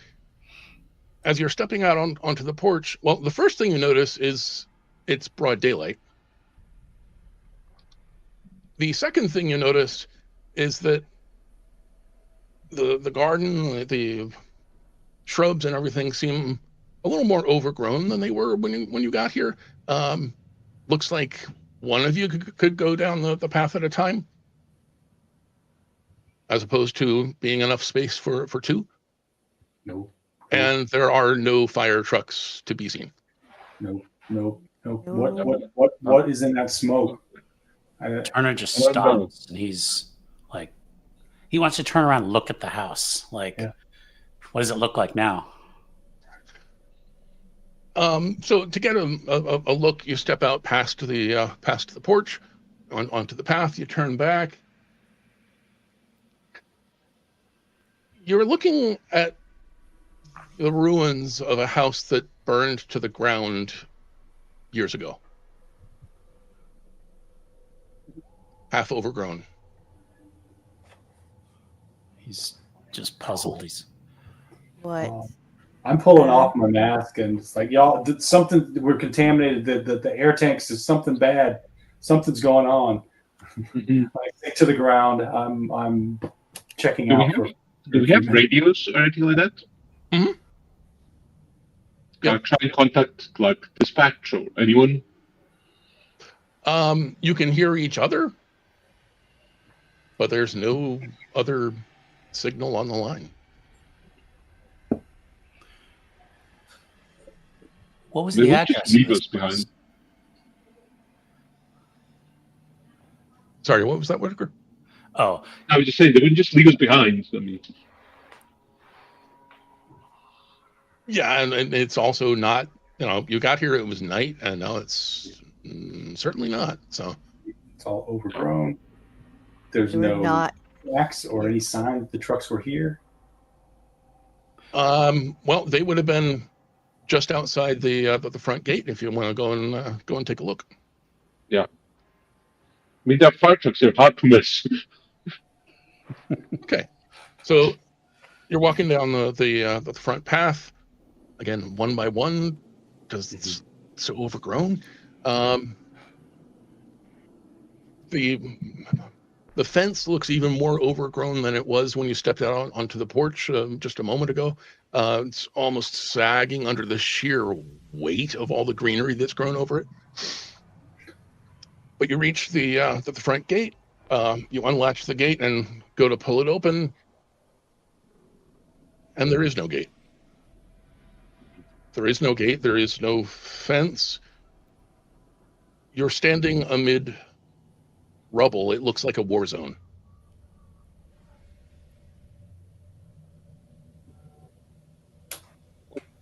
as you're stepping out onto the porch, well, the first thing you notice is it's broad daylight. The second thing you notice is that the garden, the shrubs and everything seem a little more overgrown than they were when you got here. Looks like one of you could go down the path at a time, as opposed to being enough space for two. No. And there are no fire trucks to be seen. No. No. No. No. What is in that smoke? Turner just I don't know. stops, and he's like, he wants to turn around and look at the house. Like, Yeah. what does it look like now? So to get a look, you step out past the porch, onto the path. You turn back. You're looking at the ruins of a house that burned to the ground years ago. Half overgrown. He's just puzzled. He's What? I'm pulling off my mask and it's like, y'all, something, we're contaminated. The air tanks, is something bad. Something's going on. I stick to the ground. I'm checking out. Do we have radios or anything like that? Mm-hmm. Yep. Try and contact like dispatch or anyone. You can hear each other, but there's no other signal on the line. what was They the would address? just leave of this us behind. place? Sorry, what was that, Whitaker? Oh, I was just saying they wouldn't just leave us behind. I mean, Yeah, and it's also not, you got here, it was night, and now it's certainly not. So It's all overgrown. There's They were no not. tracks or any sign that the trucks were here. well, they would have been just outside the front gate if you want to go and take a look. I mean, there are fire trucks here, hard to miss. Okay, so you're walking down the front path again, one by one, because it's so overgrown. The fence looks even more overgrown than it was when you stepped out onto the porch just a moment ago. It's almost sagging under the sheer weight of all the greenery that's grown over it. But you reach the front gate. You unlatch the gate and go to pull it open, and there is no gate. There is no gate. There is no fence. You're standing amid rubble. It looks like a war zone.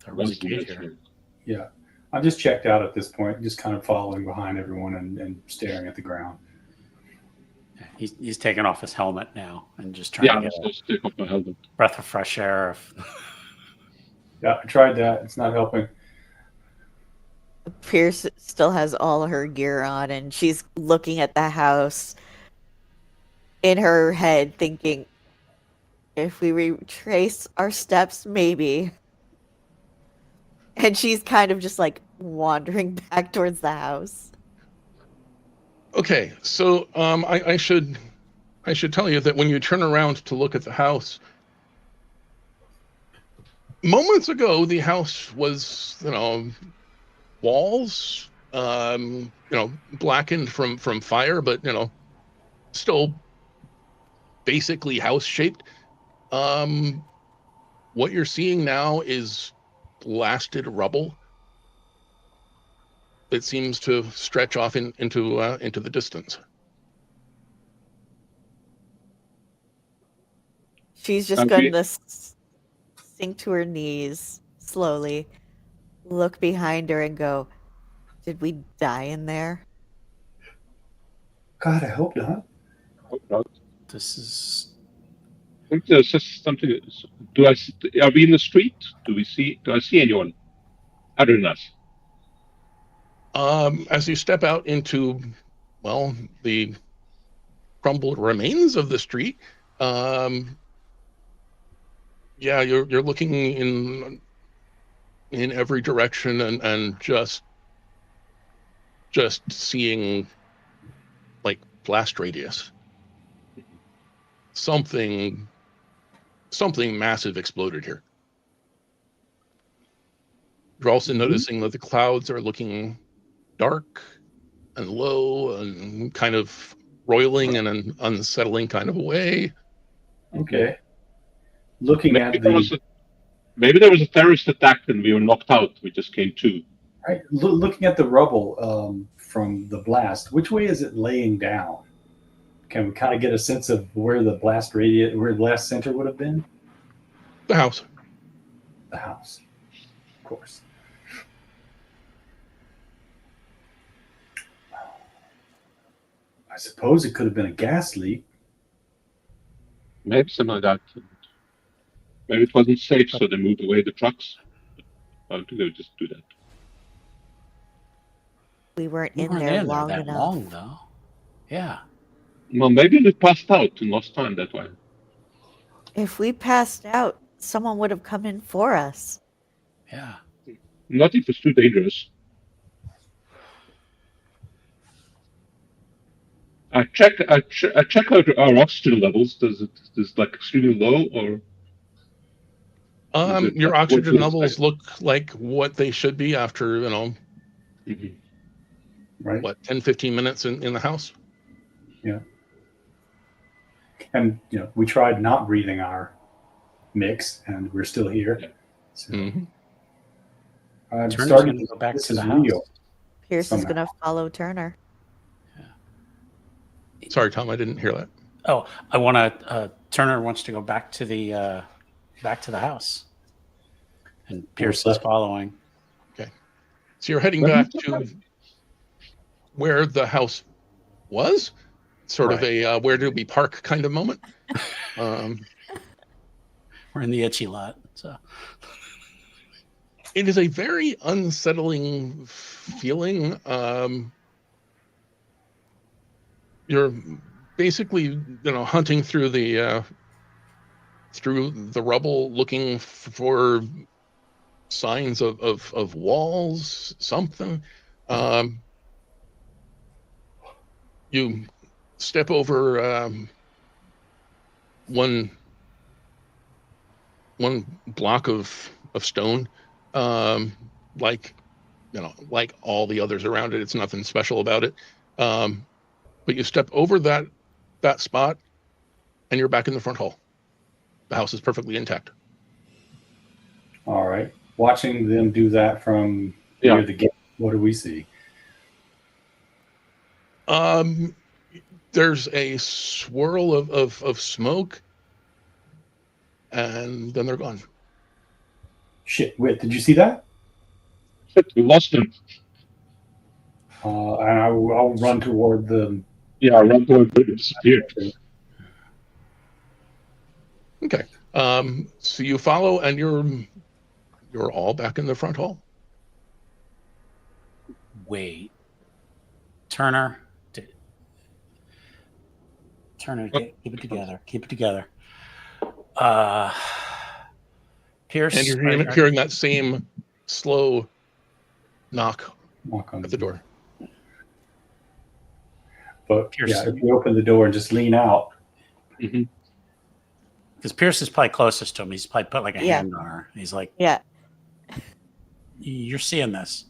there was a gate here. Yeah. I'm just checked out at this point, just kind of following behind everyone and staring at the ground. He's taking off his helmet now and just trying Yeah, to get let's a just take off my helmet. breath of fresh air. Yeah, I tried that. It's not helping. Pierce still has all her gear on, and she's looking at the house in her head, thinking, if we retrace our steps, maybe. And she's kind of just like wandering back towards the house. Okay, so I should tell you that when you turn around to look at the house, moments ago the house was, walls, blackened from fire, but still basically house shaped. What you're seeing now is blasted rubble that seems to stretch off into the distance. She's just Okay. going to sink to her knees slowly, look behind her, and go, did we die in there? God, I hope not. Hope not. This is I think there's just something. Are we in the street? Do I see anyone other than us? As you step out into, the crumbled remains of the street, you're looking in in every direction and just seeing like blast radius. Something massive exploded here. You're also noticing that the clouds are looking dark and low and kind of roiling in an unsettling kind of a way. Okay. Looking at the Maybe there was a terrorist attack and we were knocked out. We just came to. right, looking at the rubble from the blast, which way is it laying down? Can we kind of get a sense of where the blast center would have been? The house. The house, of course. I suppose it could have been a gas leak. Maybe something like that. Maybe it wasn't safe, so they moved away the trucks. I think they would just do that. We weren't We in weren't there in there long that enough. long, though. Yeah. Well, maybe they passed out and lost time that way. If we passed out, someone would have come in for us. Yeah. Not if it's too dangerous. I check out our oxygen levels. Does it like extremely low or? Your like oxygen what levels look like what they should be after, Mm-hmm. Right. 10, 15 minutes in the house. Yeah. And we tried not breathing our mix, and we're still here. Yeah. So, Mhm. I'm Turner's starting gonna to go back this to is the house. real. Pierce is Somehow. going to follow Turner. Sorry, Tom, I didn't hear that. Oh, I want to. Turner wants to go back to the house, and Pierce is left? following. So you're heading back to where the house was, sort of a where do we park kind of moment. We're in the itchy lot, so It is a very unsettling feeling. You're basically, hunting through the rubble, looking for signs of walls, something. You step over one block of stone, like all the others around it. It's nothing special about it. But you step over that spot, and you're back in the front hall. The house is perfectly intact. All right. Watching them do that from near the gate, what do we see? There's a swirl of smoke, and then they're gone. Shit, Whit, did you see that? Shit, we lost them. And I'll run toward the. Yeah, run toward it disappeared. Okay. So you follow, and you're all back in the front hall. wait. Turner, keep it together. Keep it together. Pierce, And you're hearing that same slow knock Walk on at the door. But Pierce. yeah, if we open the door and just lean out. Mm-hmm. Because Pierce is probably closest to him. He's probably put like a hand on her. He's like, Yeah. You're seeing this.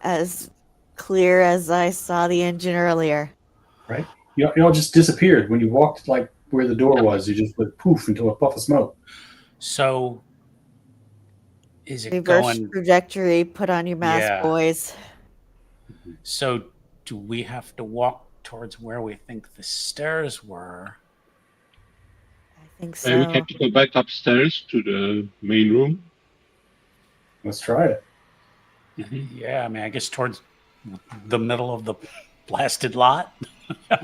As clear as I saw the engine earlier. Right? You all just disappeared. When you walked like where the door was, you just went poof into a puff of smoke. So is it Reverse going? trajectory, put on your mask, boys. So do we have to walk towards where we think the stairs were? I think so. Maybe we have to go back upstairs to the main room. Let's try it. Yeah, I mean, I guess towards the middle of the blasted lot.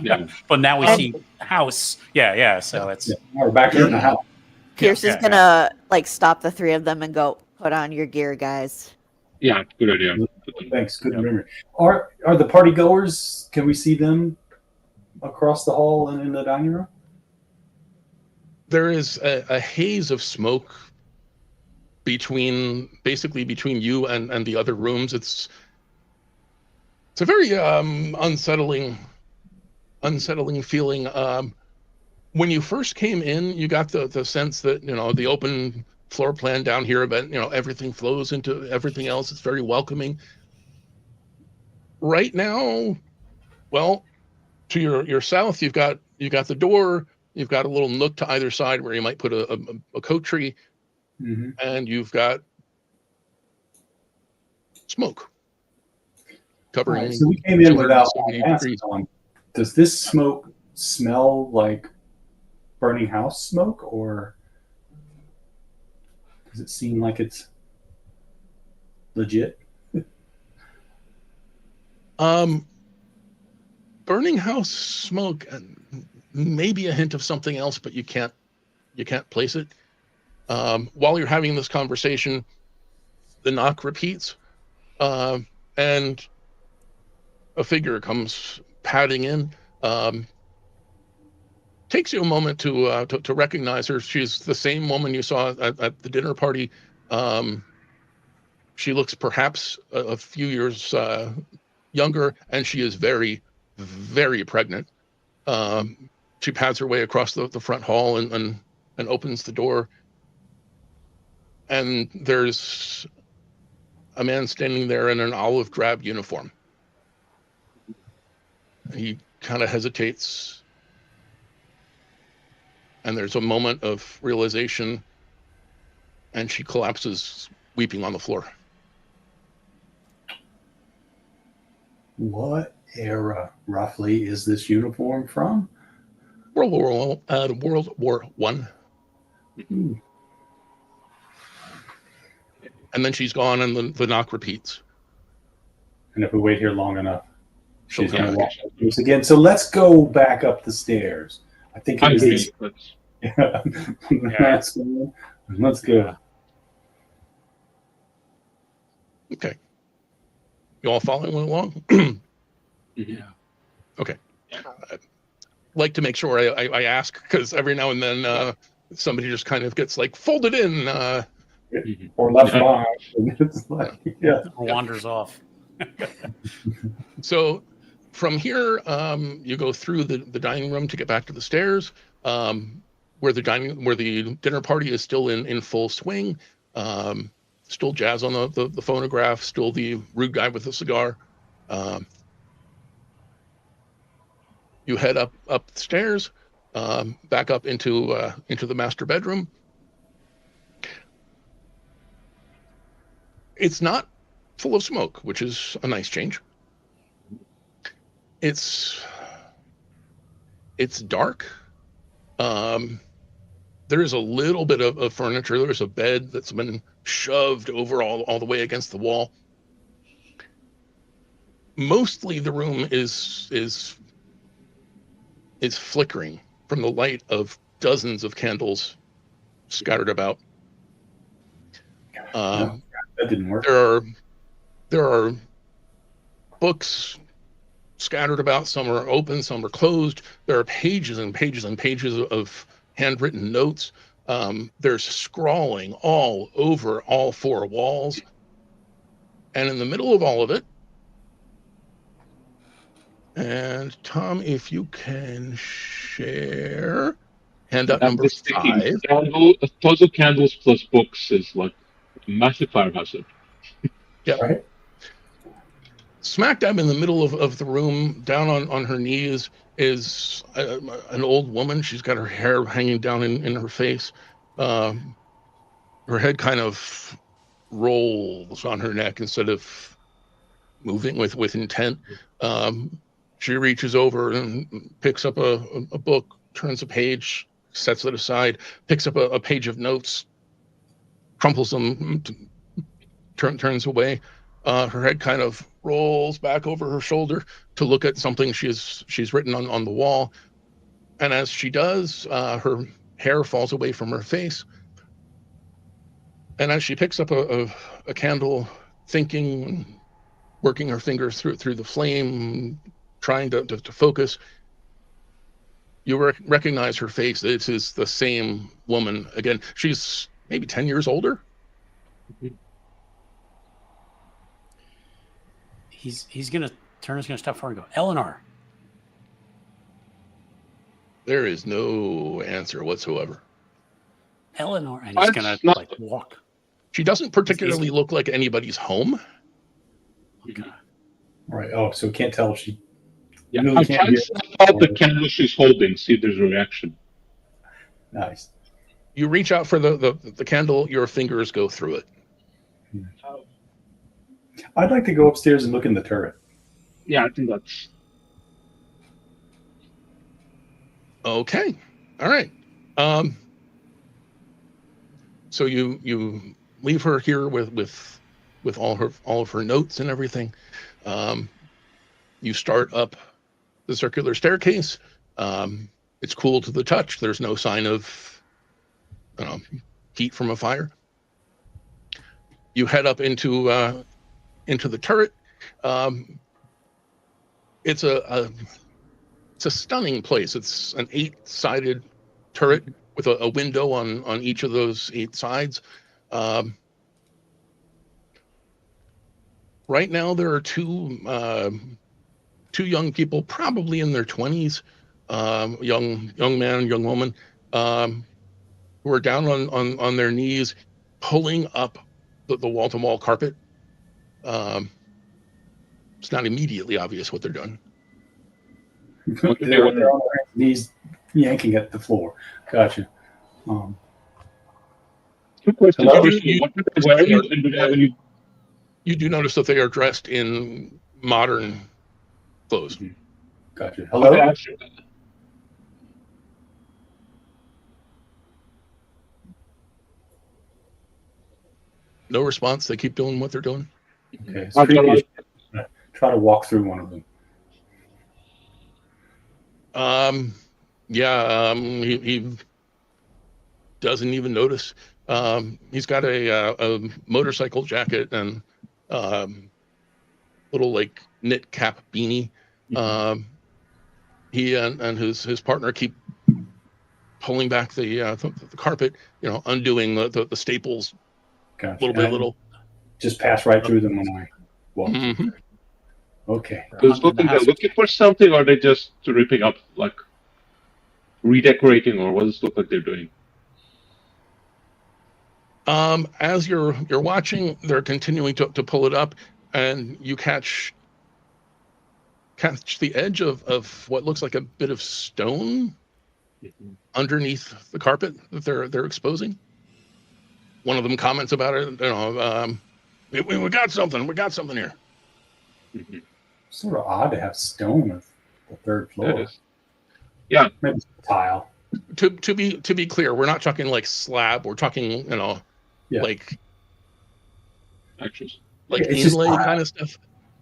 Yeah. But now we see house. Yeah. So it's Now we're back in the house. Pierce is gonna like stop the three of them and go, put on your gear, guys. Yeah, good idea. Thanks. Good memory. Are the party goers? Can we see them across the hall and in the dining room? There is a haze of smoke basically between you and the other rooms. It's a very unsettling feeling. When you first came in, you got the sense that, the open floor plan down here, but everything flows into everything else. It's very welcoming. Right now, well, to your south, you've got the door. You've got a little nook to either side where you might put a coat tree, and you've got smoke covering. Right, so we came in without 270 masks degrees. on. Does this smoke smell like burning house smoke, or does it seem like it's legit? Burning house smoke, and maybe a hint of something else, but you can't place it. While you're having this conversation, the knock repeats, and a figure comes padding in. Takes you a moment to recognize her. She's the same woman you saw at the dinner party. She looks perhaps a few years younger, and she is very, very pregnant. She pads her way across the front hall and opens the door. And there's a man standing there in an olive drab uniform. He kind of hesitates. And there's a moment of realization, and she collapses, weeping on the floor. What era, roughly, is this uniform from? World War One. Hmm. And then she's gone, and the knock repeats. And if we wait here long enough, She'll she's come going to back. walk up to us again. So let's go back up the stairs. I think it was this. Let's- Yeah. Let's go. Okay. You all following along? Yeah. Okay. I'd like to make sure I ask, because every now and then somebody just kind of gets like folded in. Or left behind. It's like, yeah. Or wanders off. So from here, you go through the dining room to get back to the stairs, where the dinner party is still in full swing. Still jazz on the phonograph, still the rude guy with the cigar. You head up the stairs, back up into the master bedroom. It's not full of smoke, which is a nice change. It's dark. There's a little bit of furniture. There's a bed that's been shoved over all the way against the wall. Mostly the room is flickering from the light of dozens of candles scattered about. No, that didn't work. There are books scattered about. Some are open, some are closed. There are pages and pages and pages of handwritten notes. There's scrawling all over all four walls. And in the middle of all of it, and Tom, if you can share handout number 5. Total candles plus books is like a massive firehouse. Yeah. Right? Smack dab in the middle of the room, down on her knees, is an old woman. She's got her hair hanging down in her face. Her head kind of rolls on her neck instead of moving with intent. She reaches over and picks up a book, turns a page, sets it aside, picks up a page of notes, crumples them, turns away. Her head kind of rolls back over her shoulder to look at something she's written on the wall. And as she does, her hair falls away from her face. And as she picks up a candle, thinking, working her fingers through the flame, trying to focus, you recognize her face. This is the same woman again. She's maybe 10 years older. He's gonna Turner's gonna step forward and go, Eleanor. There is no answer whatsoever. Eleanor, and he's gonna Not- like walk. She doesn't particularly look like anybody's home. Okay. Right. Oh, so can't tell if she. Yeah, really I'm can't trying hear to snap out the candle she's holding, see if there's a reaction. Nice. You reach out for the candle, your fingers go through it. I'd like to go upstairs and look in the turret. Yeah, I think that's. Okay. All right. So you leave her here with all of her notes and everything. You start up the circular staircase. It's cool to the touch. There's no sign of heat from a fire. You head up into the turret. It's a stunning place. It's an 8-sided turret with a window on each of those 8 sides. Right now, there are two young people, probably in their 20s, young man, young woman, who are down on their knees, pulling up the wall-to-wall carpet. It's not immediately obvious what they're doing. They're on their knees yanking at the floor. Gotcha. Two questions. Hello? First, what did they wear, and do they have any? You do notice that they are dressed in modern clothes. Gotcha. Hello? Hello? No response. They keep doing what they're doing. Okay. Are they like, Try to walk through one of them. He doesn't even notice. He's got a motorcycle jacket and little like knit cap beanie. He and his partner keep pulling back the carpet, undoing the staples Gotcha. little by little. Just pass right through them when I walk. Mhm. Okay. they're looking for something, or are they just ripping up, like redecorating, or what does it look like they're doing? As you're watching, they're continuing to pull it up, and you catch the edge of what looks like a bit of stone underneath the carpet that they're exposing. One of them comments about it. We got something. We got something here. Sort of odd to have stone on the 3rd That floor. is. Yeah. Maybe it's tile. To be clear, we're not talking like slab. We're talking Yeah. like Actions. It's just inlay tile. kind of stuff.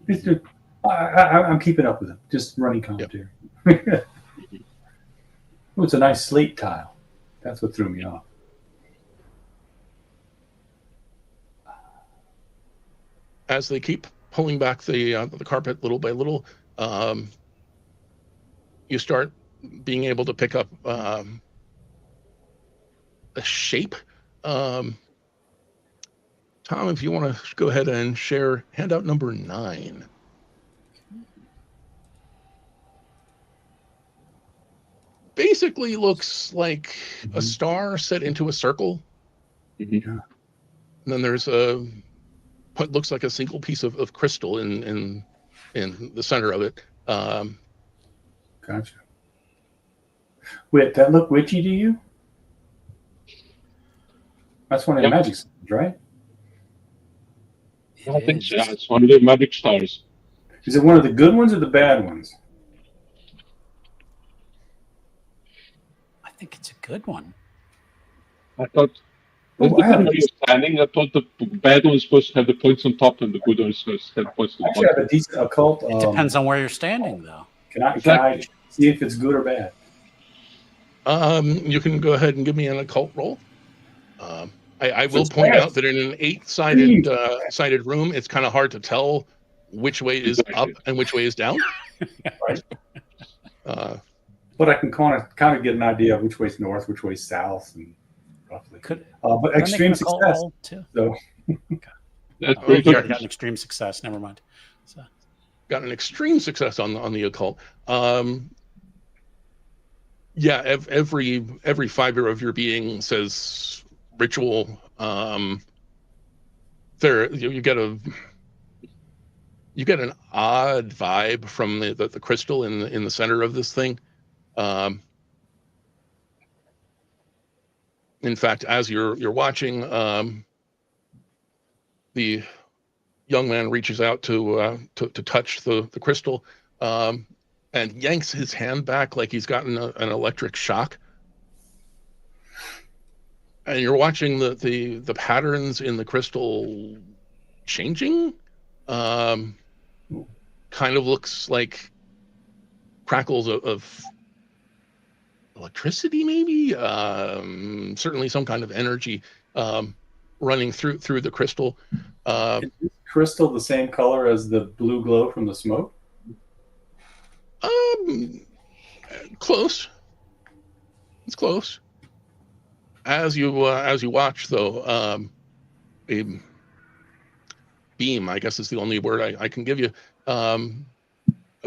It's just, I'm keeping up with it. Just running commentary. Oh, it's a nice slate tile. That's what threw me off. As they keep pulling back the carpet little by little, you start being able to pick up a shape. Tom, if you want to go ahead and share handout number 9. Basically looks like a star set into a circle. And then there's what looks like a single piece of crystal in the center of it. Gotcha. Wait, that look witchy to you? That's one of the Yep. magic stones, right? I think so. Yeah, it's one of the magic stars. Is it one of the good ones or the bad ones? I think it's a good one. I thought. Oh, Depending I have on how you're standing, I thought the bad one was supposed to have the points on top, and the good one is supposed to have points on the Actually, I have bottom. a decent occult. It depends on where you're standing, though. Can I Exactly. see if it's good or bad? You can go ahead and give me an occult roll. I will it's point bad. out that in an 8-sided sided room, it's kind of hard to tell which way is Exactly. up and which way is down. Right. But I can kind of get an idea of which way's north, which way's south, and roughly. Could But I make an extreme occult success. roll, too? So That's Oh, pretty You already good. got an extreme success. Never mind. So, got an extreme success on the occult. Yeah, every fiber of your being says ritual. There you get an odd vibe from the crystal in the center of this thing. In fact, as you're watching, the young man reaches out to touch the crystal, and yanks his hand back like he's gotten an electric shock. And you're watching the patterns in the crystal changing. Kind of looks like crackles of electricity, maybe. Certainly some kind of energy running through the crystal. Is this crystal the same color as the blue glow from the smoke? Close. It's close. As you watch, though, a beam, I guess is the only word I can give you. A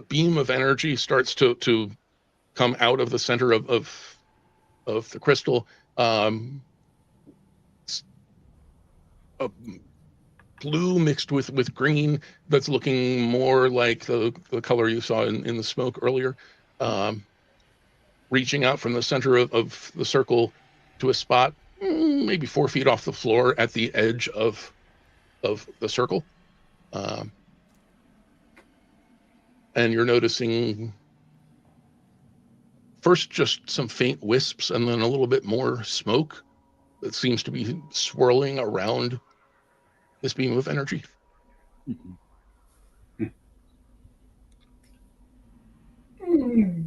beam of energy starts to come out of the center of the crystal. Blue mixed with green that's looking more like the color you saw in the smoke earlier. Reaching out from the center of the circle to a spot maybe 4 feet off the floor at the edge of the circle. And you're noticing first just some faint wisps and then a little bit more smoke that seems to be swirling around this beam of energy.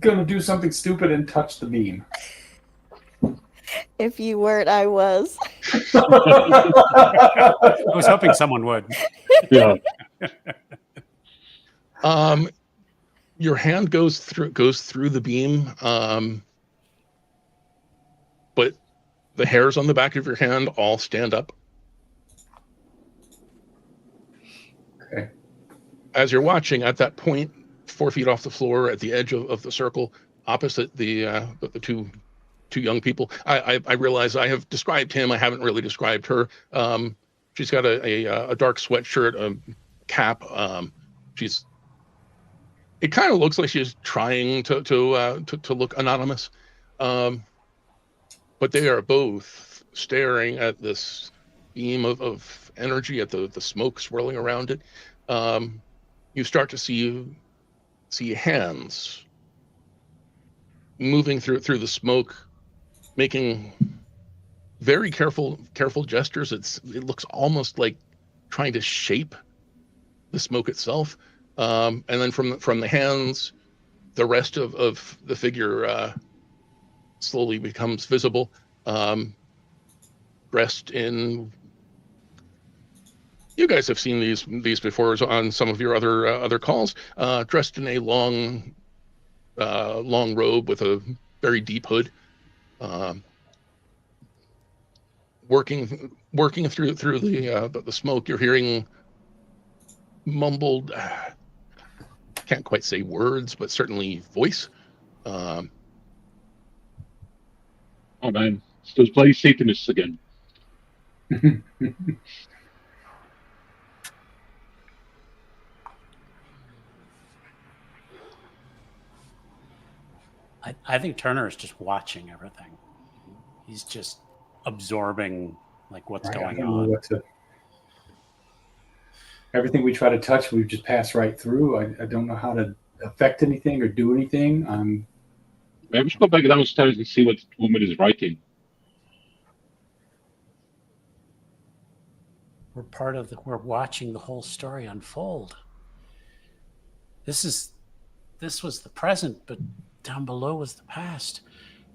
Gonna do something stupid and touch the beam. If you weren't, I was. I was hoping someone would. Yeah. Your hand goes through the beam, but the hairs on the back of your hand all stand up. Okay. As you're watching, at that point, 4 feet off the floor, at the edge of the circle, opposite the two young people. I realize I have described him. I haven't really described her. She's got a dark sweatshirt, a cap. It kind of looks like she's trying to look anonymous, but they are both staring at this beam of energy, at the smoke swirling around it. You start to see hands moving through the smoke, making very careful gestures. It looks almost like trying to shape the smoke itself. And then from the hands, the rest of the figure slowly becomes visible, dressed in. You guys have seen these before on some of your other calls. Dressed in a long robe with a very deep hood, working through the smoke. You're hearing mumbled. Can't quite say words, but certainly voice. Oh man, it's those bloody Satanists again. I think Turner is just watching everything. He's just absorbing like what's Right, I going don't know on. what to. Everything we try to touch, we've just passed right through. I don't know how to affect anything or do anything. Maybe we should go back downstairs and see what the woman is writing. We're watching the whole story unfold. This was the present, but down below was the past.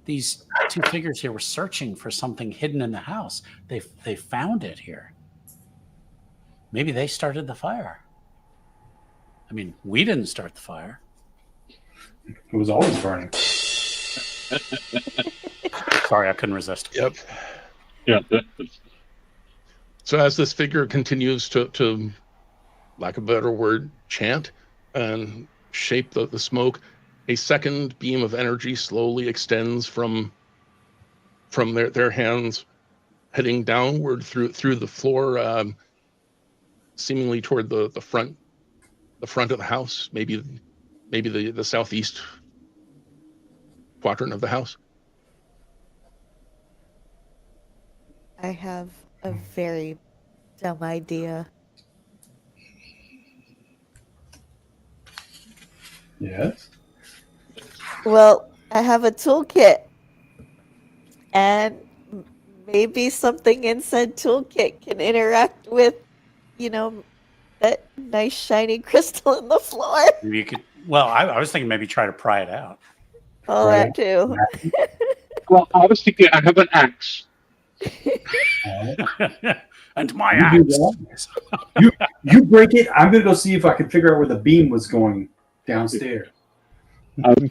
These two figures here were searching for something hidden in the house. They found it here. Maybe they started the fire. I mean, we didn't start the fire. It was always burning. Sorry, I couldn't resist. Yep. Yeah. So as this figure continues to lack of a better word, chant and shape the smoke, a second beam of energy slowly extends from their hands, heading downward through the floor, seemingly toward the front of the house, maybe the southeast quadrant of the house. I have a very dumb idea. Yes. Well, I have a toolkit, and maybe something in said toolkit can interact with, you know, that nice shiny crystal in the floor. Maybe you could. Well, I was thinking maybe try to pry it out. All Right. that too. Well, I was thinking I have an axe. All right. And my You do axe. that. You break it. I'm gonna go see if I can figure out where the beam was going downstairs.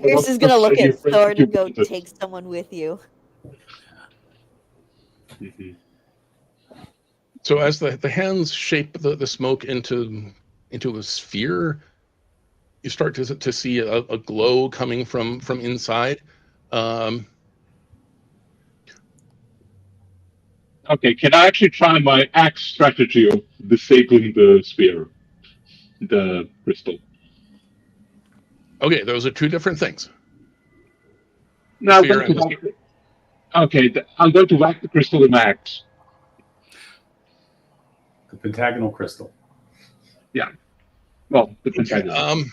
Pierce is gonna look at Thorn and go, "Take someone with you." Mhm. So as the hands shape the smoke into a sphere, you start to see a glow coming from inside. Okay, can I actually try my axe strategy of disabling the sphere, the crystal? Okay, those are two different things. No, I'm Sphere going to and whack I'm going to whack the crystal with my axe. The pentagonal crystal. Well, the okay, pentagonal.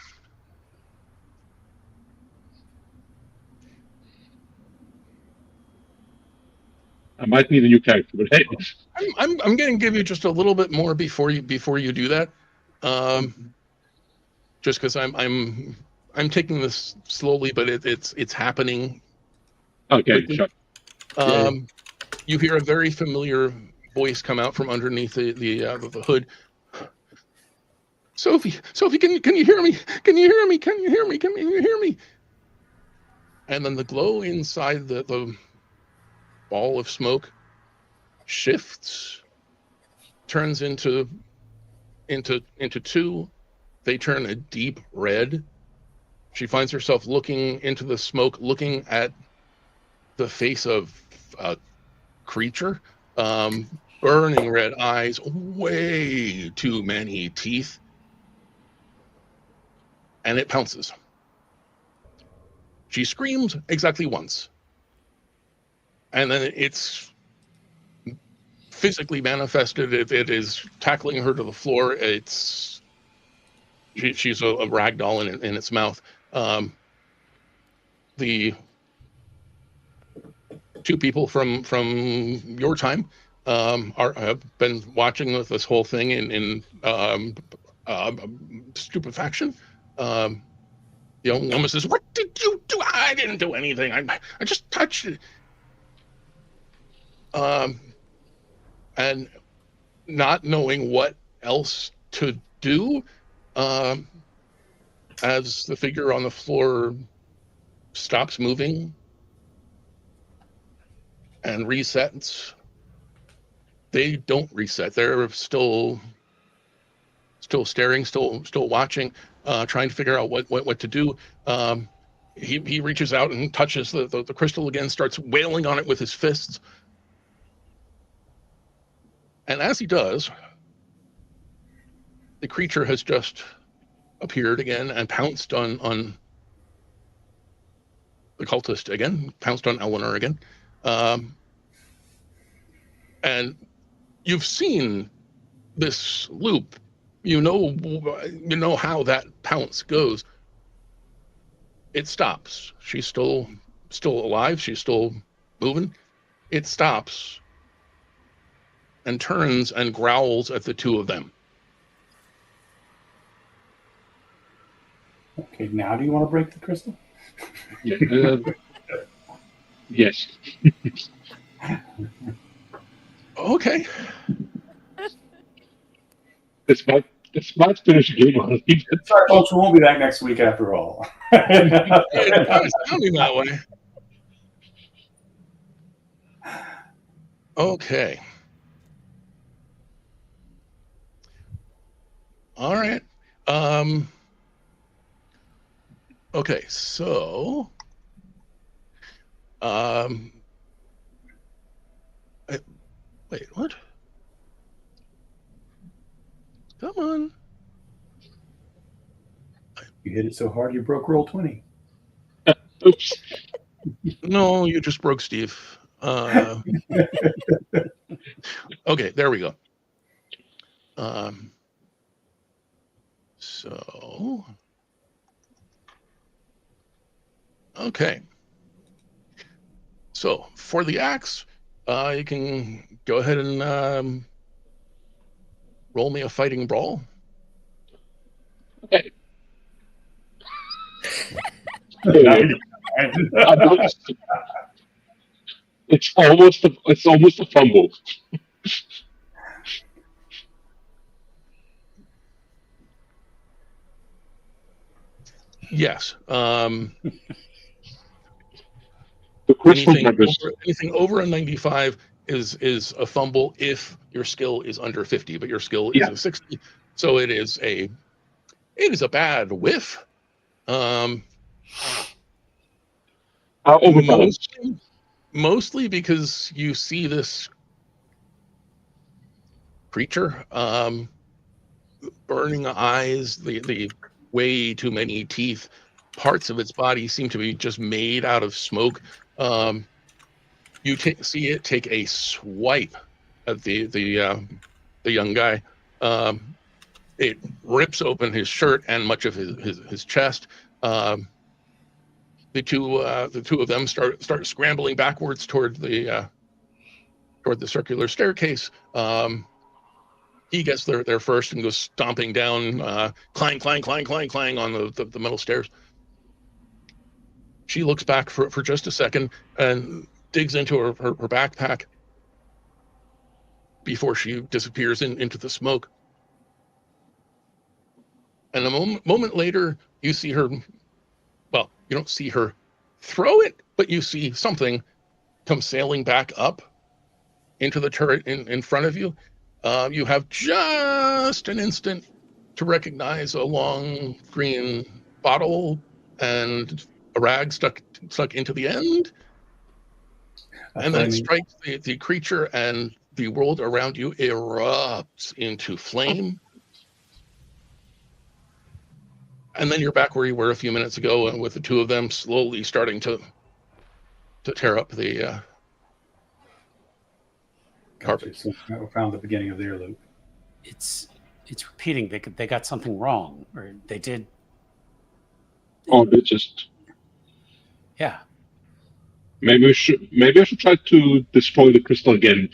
I might need a new character, but hey. I'm going to give you just a little bit more before you do that, just because I'm taking this slowly, but it's happening. Okay, quickly. sure. You hear a very familiar voice come out from underneath the hood. Sophie, can you hear me? Can you hear me? Can you hear me? Can you hear me? And then the glow inside the ball of smoke shifts, turns into two. They turn a deep red. She finds herself looking into the smoke, looking at the face of a creature, burning red eyes, way too many teeth, and it pounces. She screams exactly once, and then it's physically manifested. It is tackling her to the floor. She's a rag doll in its mouth. The two people from your time have been watching this whole thing in stupefaction. The young woman says, "What did you do? I didn't do anything. I just touched it." And not knowing what else to do, as the figure on the floor stops moving and resets, they don't reset. They're still staring, still watching, trying to figure out what to do. He reaches out and touches the crystal again, starts wailing on it with his fists. And as he does, the creature has just appeared again and pounced on the cultist again, pounced on Eleanor again. And you've seen this loop. You know how that pounce goes. It stops. She's still alive. She's still moving. It stops and turns and growls at the two of them. Okay, now do you want to break the crystal? Yes. Okay. This might finish the game on it. Sorry, folks, we won't be back next week after all. It kind of sounding that way. Okay. All right. Okay, so wait, what? Come on. You hit it so hard you broke roll 20. Oops. No, you just broke Steve. Okay, there we go. So, okay. So for the axe, you can go ahead and roll me a fighting brawl. Okay. It's almost a fumble. Yes. The crystal Anything over a 95 is a fumble if your skill is under 50, but your skill is a 60, so it is a bad whiff. Mostly because you see this creature, burning eyes, the way too many teeth. Parts of its body seem to be just made out of smoke. You see it take a swipe at the young guy. It rips open his shirt and much of his chest. The two of them start scrambling backwards toward the circular staircase. He gets there first and goes stomping down, clang, clang, clang, clang, clang on the metal stairs. She looks back for just a second and digs into her backpack before she disappears into the smoke. And a moment later, you see her, well, you don't see her throw it, but you see something come sailing back up into the turret in front of you. You have just an instant to recognize a long green bottle and a rag stuck into the end. And then it strikes the creature, and the world around you erupts into flame. And then you're back where you were a few minutes ago, and with the two of them slowly starting to tear up the carpet. So we found the beginning of their loop. It's repeating. They got something wrong, or they did. Oh, they just. Yeah. Maybe I should try to destroy the crystal again.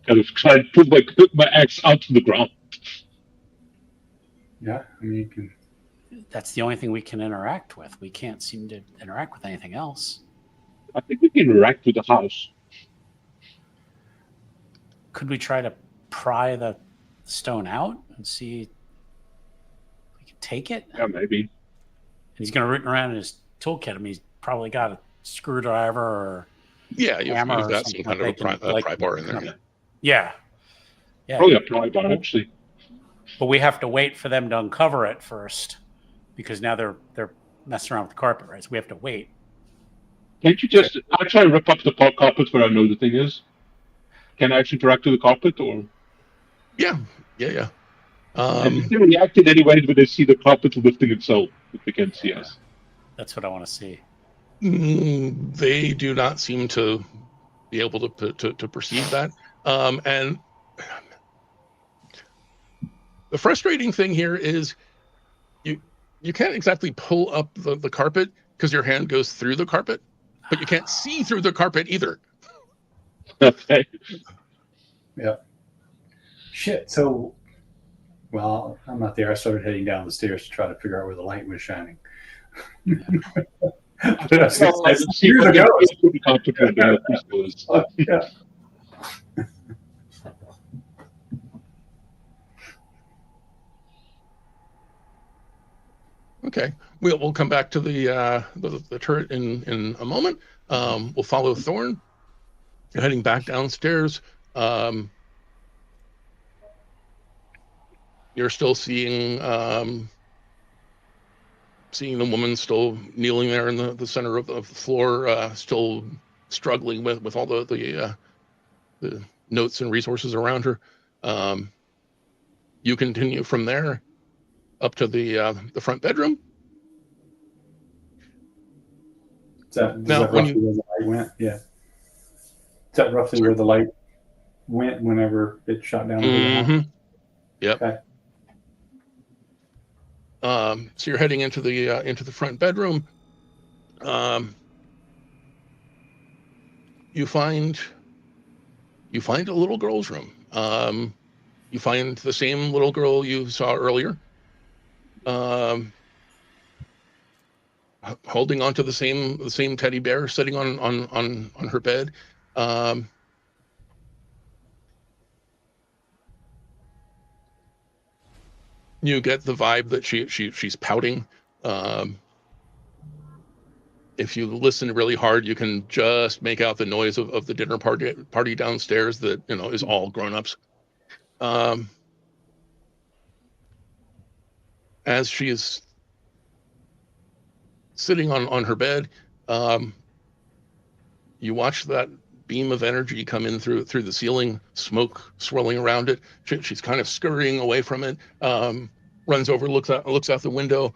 Kind of try to put my axe out to the ground. Yeah, I mean, you can. That's the only thing we can interact with. We can't seem to interact with anything else. I think we can interact with the house. Could we try to pry the stone out and see if we can take it? Yeah, maybe. And he's going to root around in his toolkit. I mean, he's probably got a screwdriver or hammer. You've got some kind of a pry bar in there. Yeah. Probably a pry bar, actually. But we have to wait for them to uncover it first, because now they're messing around with the carpet, right? So we have to wait. Can't you just? I'll try and rip up the carpet where I know the thing is. Can I actually interact with the carpet, or? Yeah. If they reacted anyway when they see the carpet lifting itself, if they can see us. That's what I want to see. They do not seem to be able to perceive that. And the frustrating thing here is you can't exactly pull up the carpet because your hand goes through the carpet, but you can't see through the carpet either. Okay. Yeah. Shit. So, well, I'm not there. I started heading down the stairs to try to figure out where the light was shining. Okay, we'll come back to the turret in a moment. We'll follow Thorn. You're heading back downstairs. You're still seeing the woman still kneeling there in the center of the floor, still struggling with all the notes and resources around her. You continue from there up to the front bedroom. Is that Now, when roughly where the light went? Yeah. Is that roughly where the light went whenever it shot down over the house? Yep. Okay. So you're heading into the front bedroom. You find a little girl's room. You find the same little girl you saw earlier, holding onto the same teddy bear, sitting on her bed. You get the vibe that she's pouting. If you listen really hard, you can just make out the noise of the dinner party downstairs that is all grown-ups. As she is sitting on her bed, you watch that beam of energy come in through the ceiling, smoke swirling around it. She's kind of scurrying away from it, runs over, looks out the window,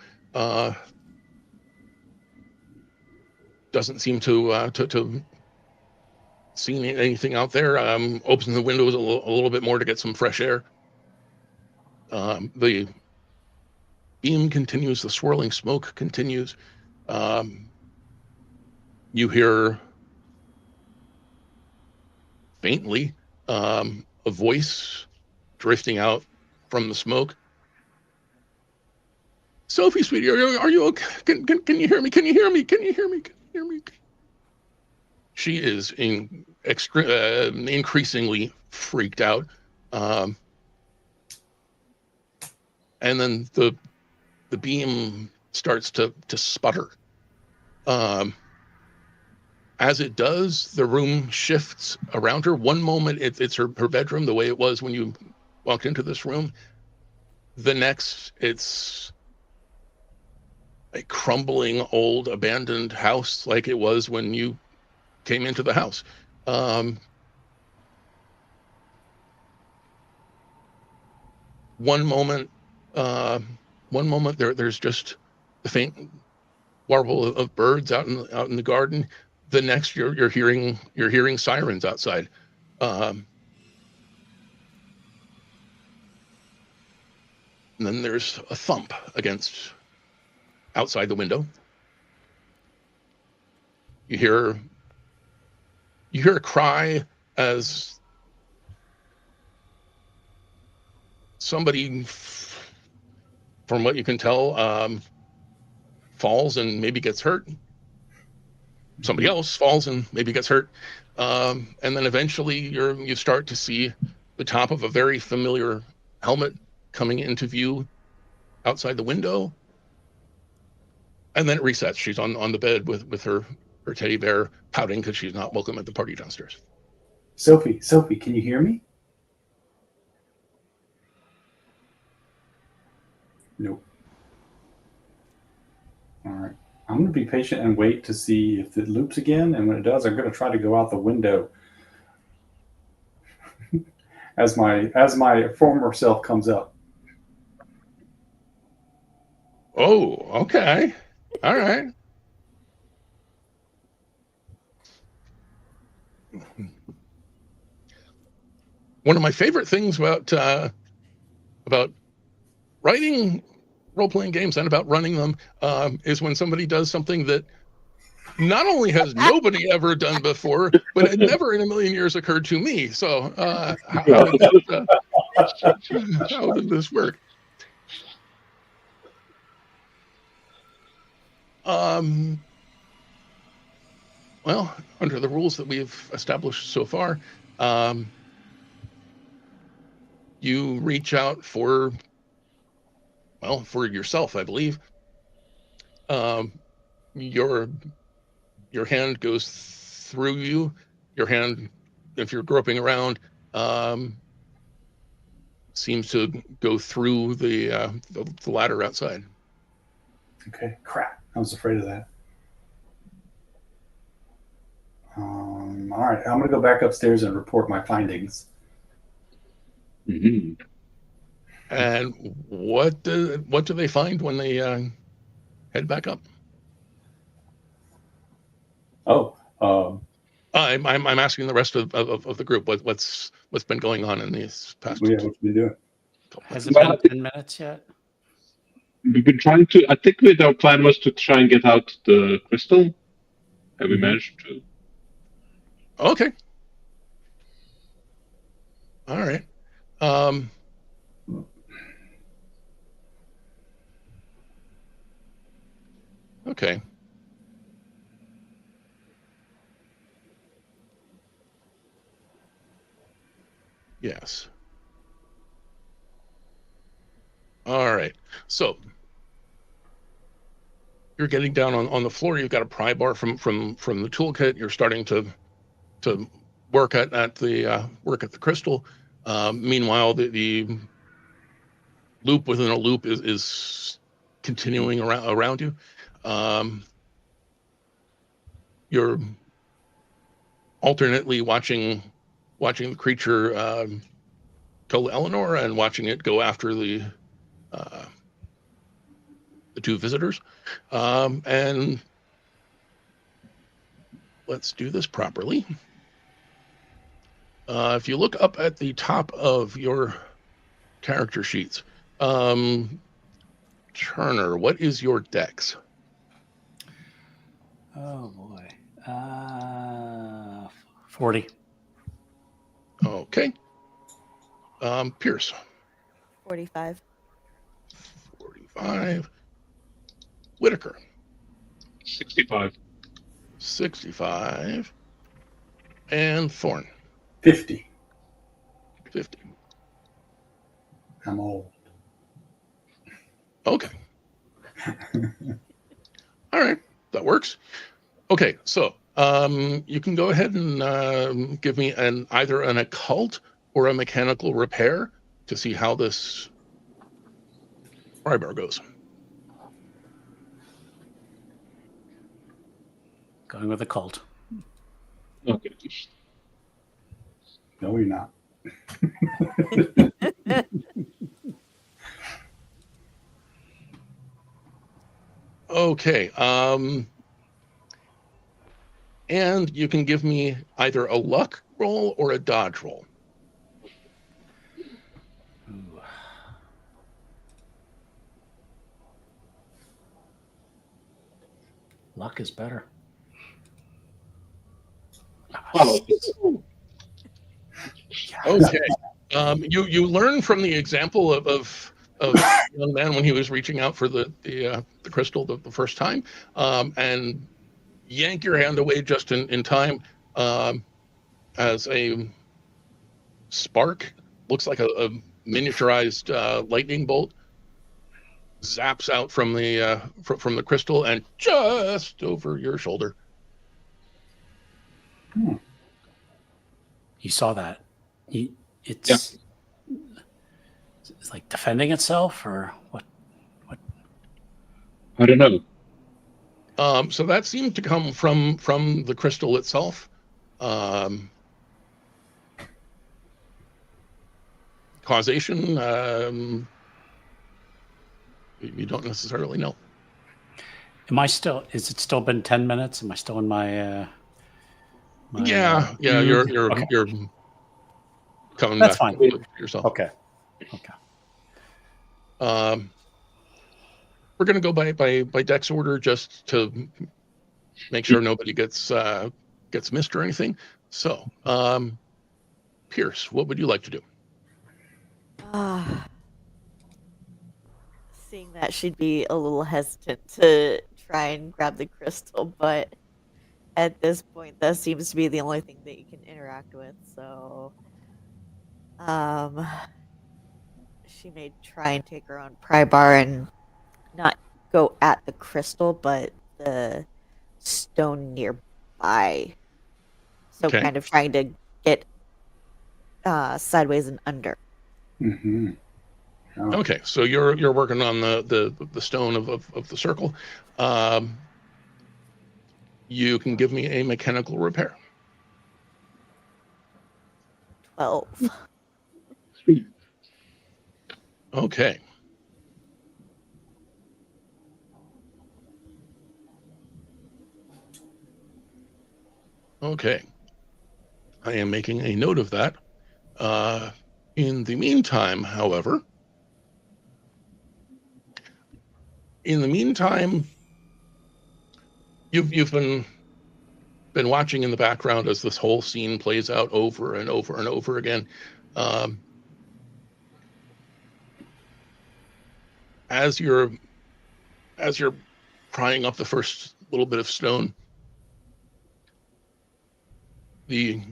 doesn't seem to see anything out there, opens the windows a little bit more to get some fresh air. The beam continues, the swirling smoke continues. You hear faintly a voice drifting out from the smoke. Sophie, sweetie, are you okay? Can you hear me? Can you hear me? Can you hear me? Can you hear me? She is increasingly freaked out. And then the beam starts to sputter. As it does, the room shifts around her. One moment, it's her bedroom, the way it was when you walked into this room. The next, it's a crumbling, old, abandoned house like it was when you came into the house. One moment, there's just the faint warble of birds out in the garden. The next, you're hearing sirens outside. And then there's a thump against outside the window. You hear a cry as somebody, from what you can tell, falls and maybe gets hurt. Somebody else falls and maybe gets hurt. And then eventually you start to see the top of a very familiar helmet coming into view outside the window. And then it resets. She's on the bed with her teddy bear, pouting because she's not welcome at the party downstairs. Sophie, can you hear me? Nope. All right. I'm going to be patient and wait to see if it loops again. And when it does, I'm going to try to go out the window as my former self comes up. Oh, okay. All right. One of my favorite things about writing role-playing games and about running them is when somebody does something that not only has nobody ever done before, but it never in a million years occurred to me. So how did this work? Well, under the rules that we've established so far, you reach out for yourself, I believe. Your hand goes through you. Your hand, if you're groping around, seems to go through the ladder outside. Okay, crap. I was afraid of that. All right, I'm going to go back upstairs and report my findings. Mhm. And what do they find when they head back up? Oh, I'm asking the rest of the group what's been going on in these past yeah, what you been doing? Has it Well, been 10 minutes yet? we've been trying to. I think our plan was to try and get out the crystal. Have we Mhm. managed to? Okay. All right. Okay. Yes. All right. So you're getting down on the floor. You've got a pry bar from the toolkit. You're starting to work at the crystal. Meanwhile, the loop within a loop is continuing around you. You're alternately watching the creature kill Eleanor and watching it go after the two visitors. And let's do this properly. If you look up at the top of your character sheets, Turner, what is your dex? Oh boy. 40. Okay. Pierce, 45. 45. Whitaker, 65. 65. And Thorn, 50. 50. I'm old. Okay. All right. That works. Okay. So you can go ahead and give me either an occult or a mechanical repair to see how this pry-bar goes. Going with a cult. Okay. No, you're not. Okay. And you can give me either a luck roll or a dodge roll. Ooh. Luck is better. Follow. Okay. You learn from the example of the young man when he was reaching out for the crystal the first time, and yank your hand away just in time, as a spark, looks like a miniaturized lightning bolt, zaps out from the crystal and just over your shoulder. You saw that. It's Yeah. it's like defending itself or what? I don't know. So that seemed to come from the crystal itself. Causation, you don't necessarily know. Is it still been 10 minutes? Am I still in my Yeah, cube? you're Okay. you're coming That's back fine. to yourself. Okay. We're gonna go by dex order just to make sure nobody gets missed or anything. So, Pierce, what would you like to do? Seeing that, she'd be a little hesitant to try and grab the crystal, but at this point, that seems to be the only thing that you can interact with. So, she may try and take her own pry bar and not go at the crystal, but the stone nearby. So, Okay. kind of trying to get sideways and under. Mm-hmm. Oh. Okay, so you're working on the stone of the circle. You can give me a mechanical repair. 12. Okay. Okay. I am making a note of that. In the meantime, however, you've been watching in the background as this whole scene plays out over and over and over again. As you're prying up the first little bit of stone, the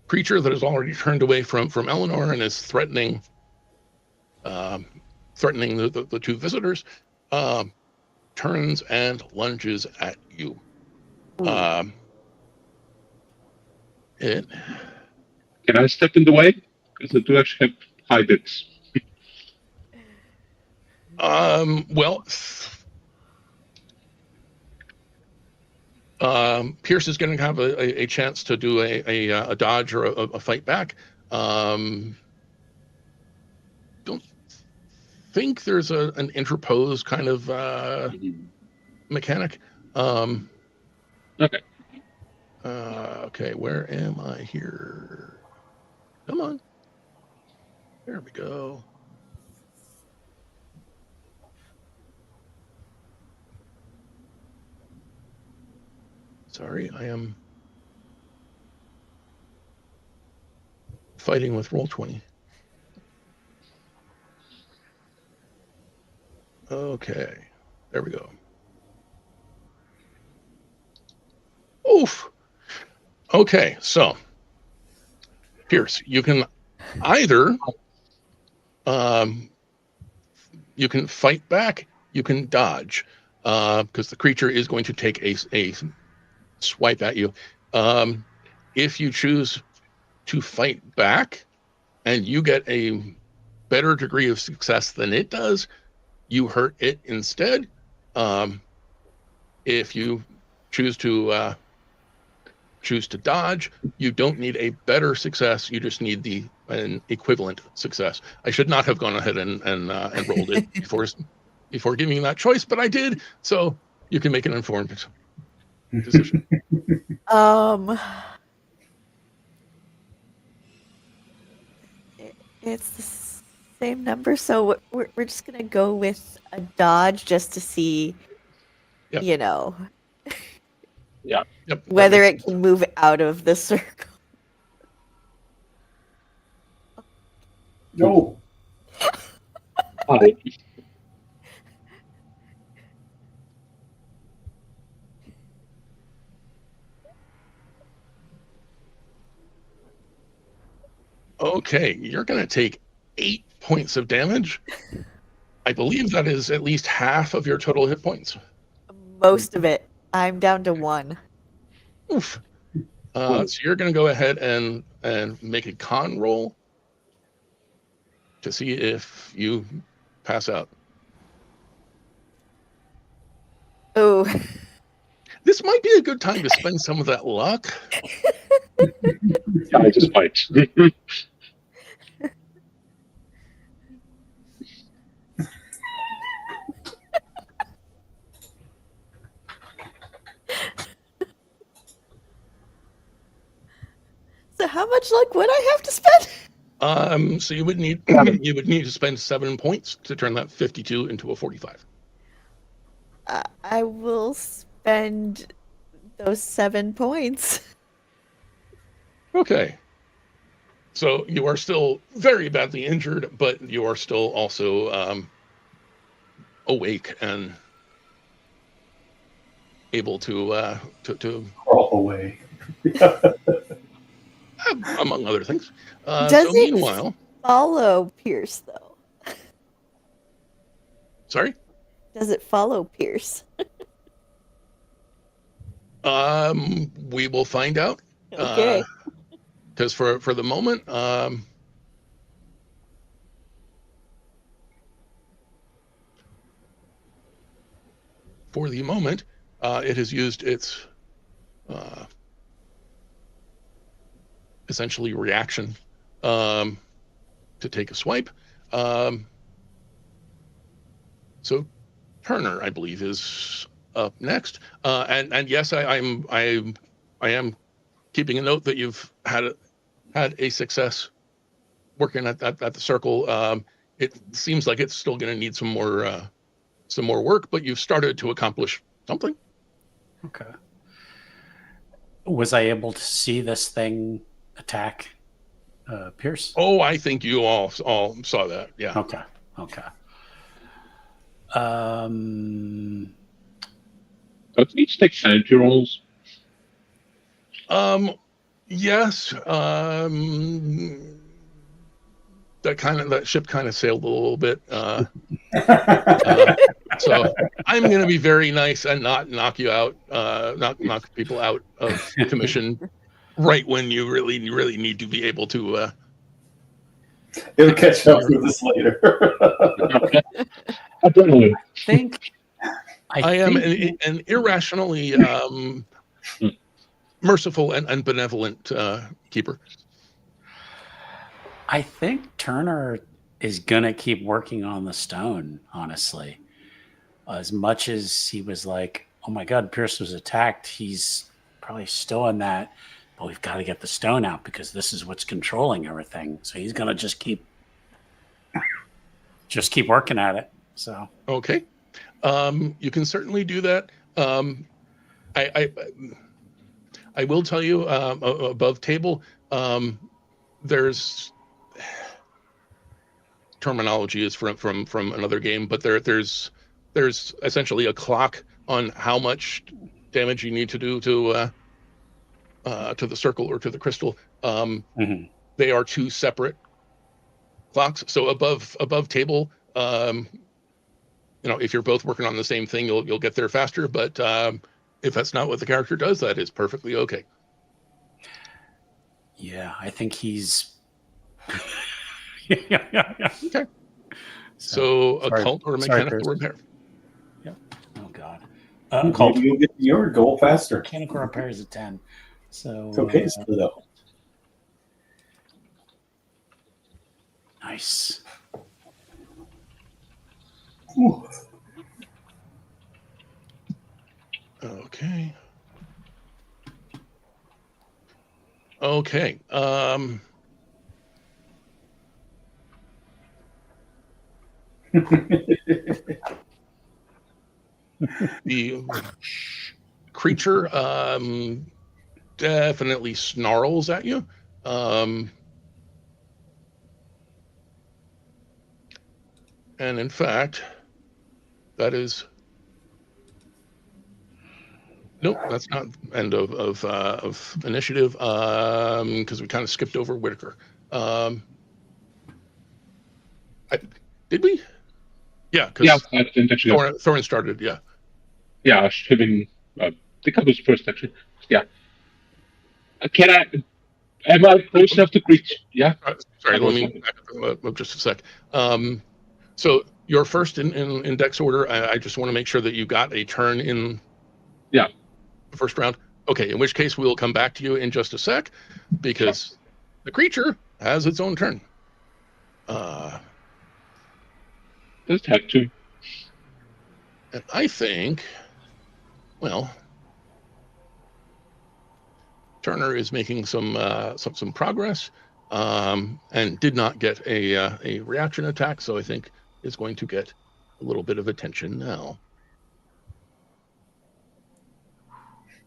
creature that has already turned away from Eleanor and is threatening the two visitors turns and lunges at you. It Can I step in the way? Because I do actually have high bits. well, Pierce is going to have a chance to do a dodge or a fight back. Don't think there's an interpose kind of mechanic. Okay. Okay, where am I here? Come on. There we go. Sorry, I am fighting with Roll20. Okay, there we go. Oof. Okay, so Pierce, you can either you can fight back, you can dodge, because the creature is going to take a swipe at you. If you choose to fight back and you get a better degree of success than it does, you hurt it instead. If you choose to dodge, you don't need a better success. You just need an equivalent success. I should not have gone ahead and rolled it before giving you that choice, but I did. So you can make an informed decision. It's the same number, so we're just gonna go with a dodge just to see, Yep. you know, Yeah. Yep. whether it can move out of the circle. No. Hi. Okay, you're going to take 8 points of damage. I believe that is at least half of your total hit points. Most of it. I'm down to 1. Oof. So you're going to go ahead and make a con roll to see if you pass out. Oh. This might be a good time to spend some of that luck. I just fight. So how much luck would I have to spend? So you would need to spend 7 points to turn that 52 into a 45. I will spend those 7 points. Okay. So you are still very badly injured, but you are still also awake and able to Crawl away. among other things. Does so it meanwhile, follow Pierce, though? sorry. Does it follow Pierce? We will find out. Okay. Because for the moment, for the moment, it has used its essentially reaction to take a swipe. So Turner, I believe, is up next. And yes, I am keeping a note that you've had a success working at the circle. It seems like it's still going to need some more work, but you've started to accomplish something. Okay. Was I able to see this thing attack Pierce? Oh, I think you all saw that. Yeah. Okay. Okay. Um, Don't we each take sanity rolls? Yes. That ship kind of sailed a little bit. So I'm going to be very nice and not knock you out, knock people out of commission right when you really need to be able to. It'll catch up with us later. Adrenaline. I am an irrationally merciful and benevolent keeper. I think Turner is gonna keep working on the stone, honestly. As much as he was like, oh my God, Pierce was attacked, he's probably still in that, but we've got to get the stone out because this is what's controlling everything. So he's gonna just keep working at it. So Okay. You can certainly do that. I will tell you, above table, there's terminology is from another game, but there's essentially a clock on how much damage you need to do to the circle or to the crystal. They are two separate clocks. So above table, if you're both working on the same thing, you'll get there faster. But if that's not what the character does, that is perfectly okay. yeah, I think he's Okay. So occult or mechanical repair. Yeah. Oh God. Maybe you'll get your goal faster. Mechanical repair is a 10. So It's okay to split up. Nice. Ooh. Okay. Okay. The creature definitely snarls at you. And in fact, that is nope. That's not end of initiative because we kind of skipped over Whitaker. Did we? Yeah, because I didn't actually. Thorin started. Yeah. Yeah, I should have been. I think I was first actually. Yeah. Can I? Am I close enough to reach? Yeah. Sorry, let me back up just a sec. So you're first in Dex order. I just want to make sure that you got a turn in. Yeah. The first round. Okay, in which case we'll come back to you in just a sec, because the creature has its own turn. Just had to. And I think, well, Turner is making some progress, and did not get a reaction attack, so I think is going to get a little bit of attention now.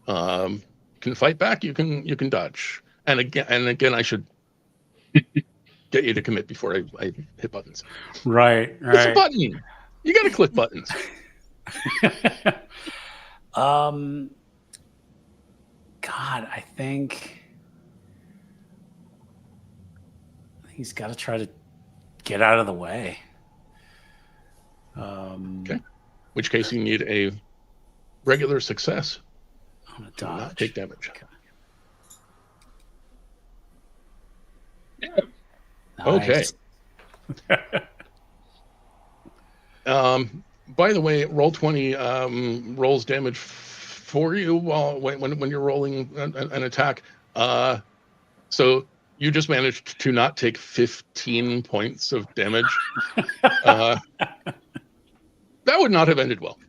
Can fight back. You can dodge, and again, I should get you to commit before I hit buttons. Right. It's a button. You got to click buttons. God, I think he's got to try to get out of the way. Okay. In which case you need a regular success. On a dodge. Not take damage. Okay. Nice. Okay. By the way, Roll20 rolls damage for you when you're rolling an attack. So you just managed to not take 15 points of damage. That would not have ended well.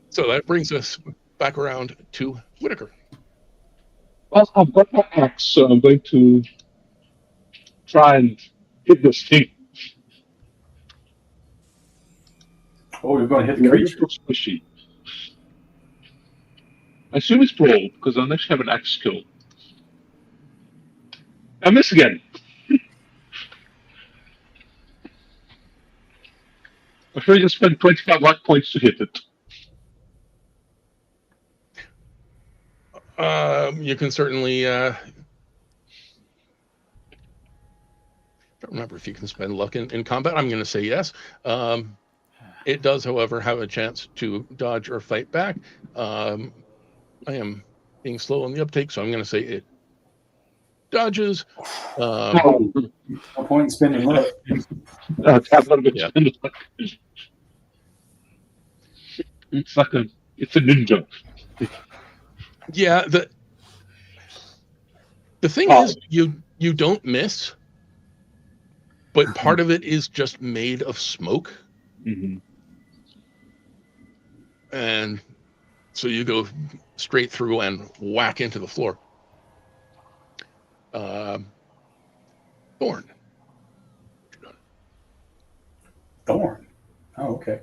So that brings us back around to Whitaker. Well, I've got my axe, so I'm going to try and hit this thing. Oh, you're going to hit the Yeah, creature. it's squishy. I assume it's brawl because I don't actually have an axe skill. I miss again. I should just spend 25 luck points to hit it. You can certainly. Don't remember if you can spend luck in combat. I'm going to say yes. It does, however, have a chance to dodge or fight back. I am being slow on the uptake, so I'm going to say it dodges. Oh, No point in spending luck. have a little bit. Yeah. It's like it's a ninja. Yeah, the thing Oh. is, you don't miss, but part of it is just made of smoke, Mm-hmm. and so you go straight through and whack into the floor. Thorn. Thorn. Oh, okay.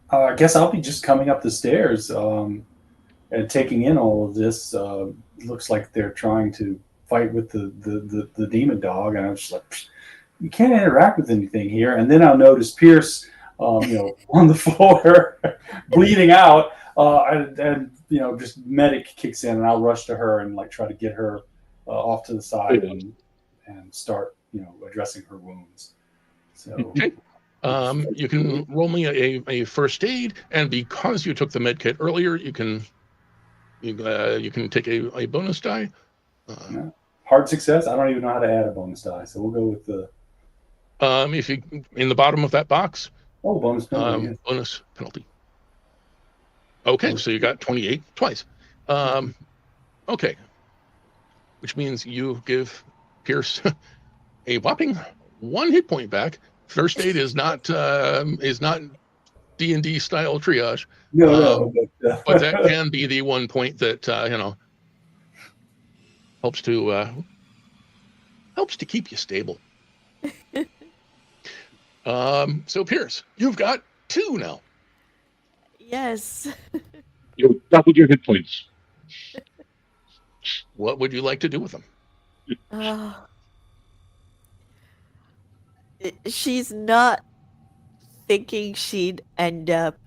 I guess I'll be just coming up the stairs and taking in all of this. Looks like they're trying to fight with the demon dog, and I'm just like, you can't interact with anything here. And then I'll notice Pierce, on the floor, bleeding out, and just medic kicks in, and I'll rush to her and like try to get her off to the side and start addressing her wounds. So. Okay. You can roll me a first aid, and because you took the med kit earlier, you can take a bonus die. Hard success. I don't even know how to add a bonus die, so we'll go with the. If you in the bottom of that box. Bonus penalty. Bonus penalty. Okay, so you got 28 twice. Okay, which means you give Pierce a whopping 1 hit point back. First aid is not D&D style triage. No, but that can be the 1 point that helps to keep you stable. So Pierce, you've got 2 now. Yes. You doubled your hit points. What would you like to do with them? She's not thinking she'd end up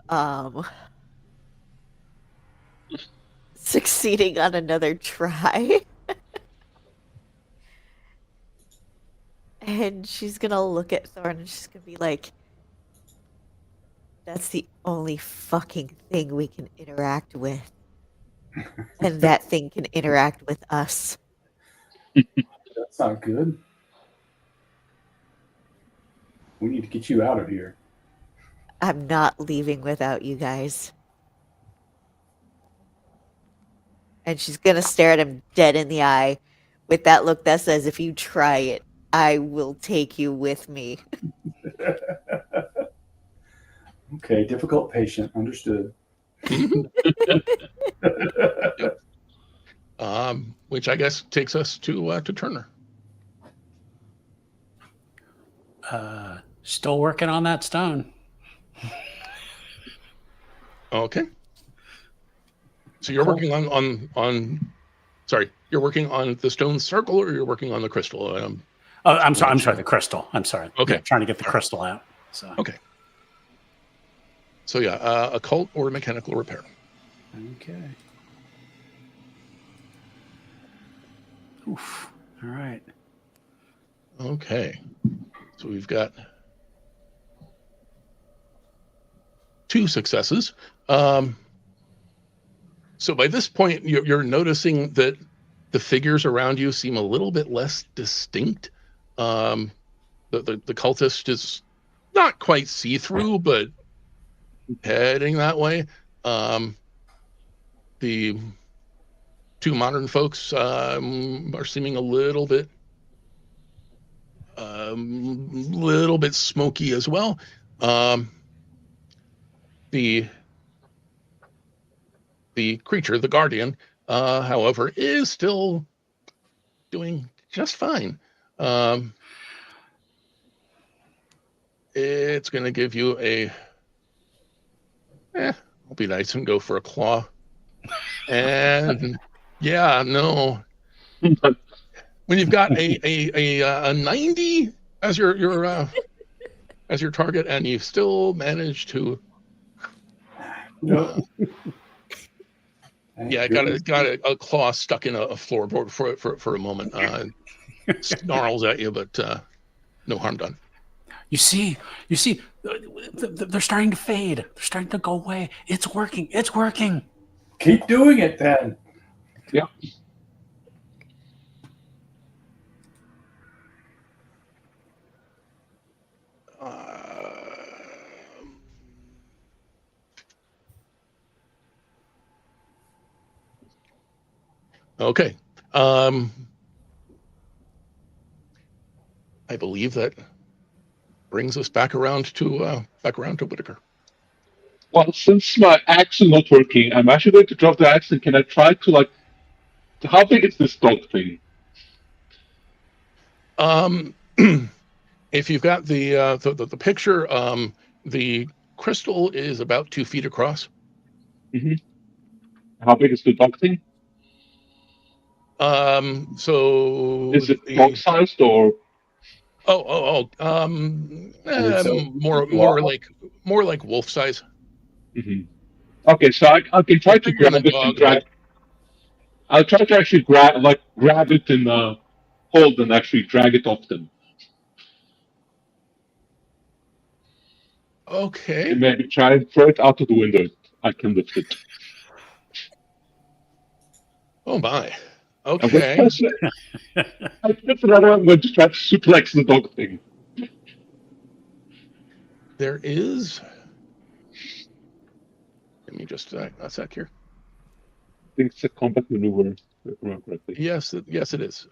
succeeding on another try. And she's gonna look at Thorn and she's gonna be like, that's the only fucking thing we can interact with. And that thing can interact with us. That's not good. We need to get you out of here. I'm not leaving without you guys. And she's gonna stare at him dead in the eye with that look that says, if you try it, I will take you with me. Okay, difficult patient. Understood. Which I guess takes us to Turner. Still working on that stone. Okay. So you're working on sorry, you're working on the stone circle, or you're working on the crystal? I'm sorry, the crystal. I'm sorry. Okay. Yeah, trying to get the crystal out. So. Okay. So yeah, occult or mechanical repair. Okay. Oof. All right. Okay. So we've got 2 successes. So by this point, you're noticing that the figures around you seem a little bit less distinct. the cultist is not quite see-through, but heading that way. The two modern folks are seeming a little bit smoky as well. The creature, the guardian, however, is still doing just fine. It's going to give you I'll be nice and go for a claw. And yeah, no. When you've got a 90 as your target, and you still manage to, No. yeah, got a claw stuck in a floorboard for a moment. Snarls at you, but no harm done. You see, they're starting to fade. They're starting to go away. It's working. It's working. Keep doing it then. Yeah. Okay. I believe that brings us back around to Whitaker. Well, since my axe is not working, I'm actually going to drop the axe, and can I try to how big is this dog thing? If you've got the picture, the crystal is about 2 feet across. Mm-hmm. How big is the dog thing? So is it dog sized or? More like wolf size. Mm-hmm. Okay, so I can try to grab it and drag. I'll try to actually grab it and hold and actually drag it off them. Okay. And maybe try and throw it out of the window. I can lift it. Oh my. Okay. I'm going to try to suplex the dog thing. There is. Give me just a sec here. I think it's a combat maneuver, if I remember correctly. Yes, it is.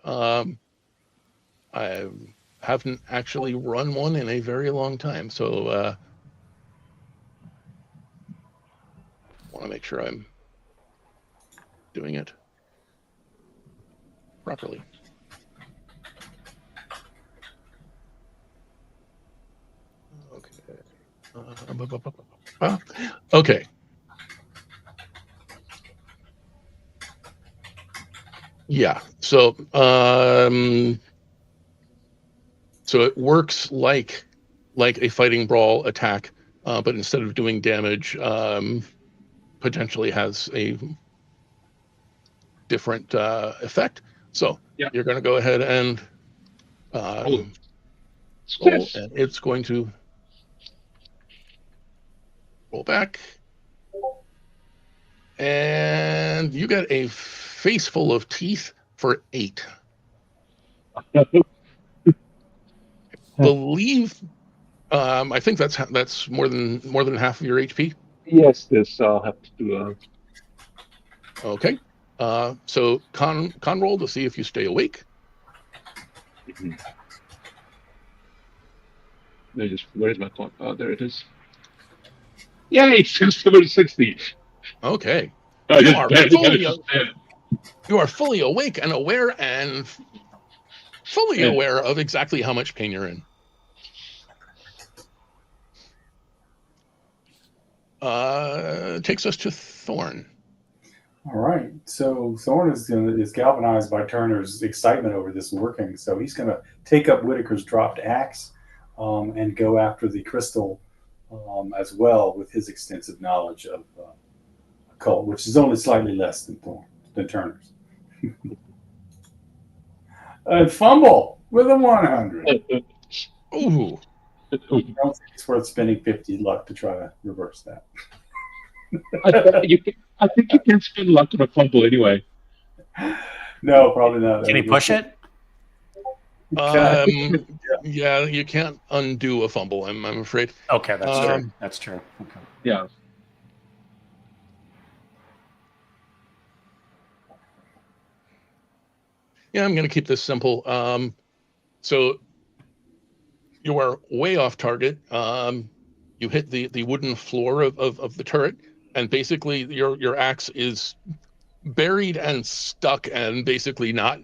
I haven't actually run one in a very long time, so want to make sure I'm doing it properly. Okay. Okay. Yeah. So it works like a fighting brawl attack, but instead of doing damage, potentially has a different effect. So you're going to go ahead and roll, and it's going to roll back, and you get a face full of teeth for 8. Believe I think that's more than half of your HP. Yes, this I'll have to do. Okay. So con roll to see if you stay awake. Mm-hmm. Where's my con? Oh, there it is. Yay! 60. Okay. You are fully awake and aware, and fully aware of exactly how much pain you're in. Takes us to Thorn. All right. So Thorn is galvanized by Turner's excitement over this working. So he's going to take up Whitaker's dropped axe and go after the crystal as well, with his extensive knowledge of occult, which is only slightly less than Turner's. And fumble with a 100. Ooh. I don't think it's worth spending 50 luck to try to reverse that. I think you can spend luck on a fumble anyway. No, probably not. Can he push it? Yeah, you can't undo a fumble. I'm afraid. Okay, that's true. That's true. Okay. Yeah. Yeah, I'm going to keep this simple. So you are way off target. You hit the wooden floor of the turret, and basically your axe is buried and stuck and basically not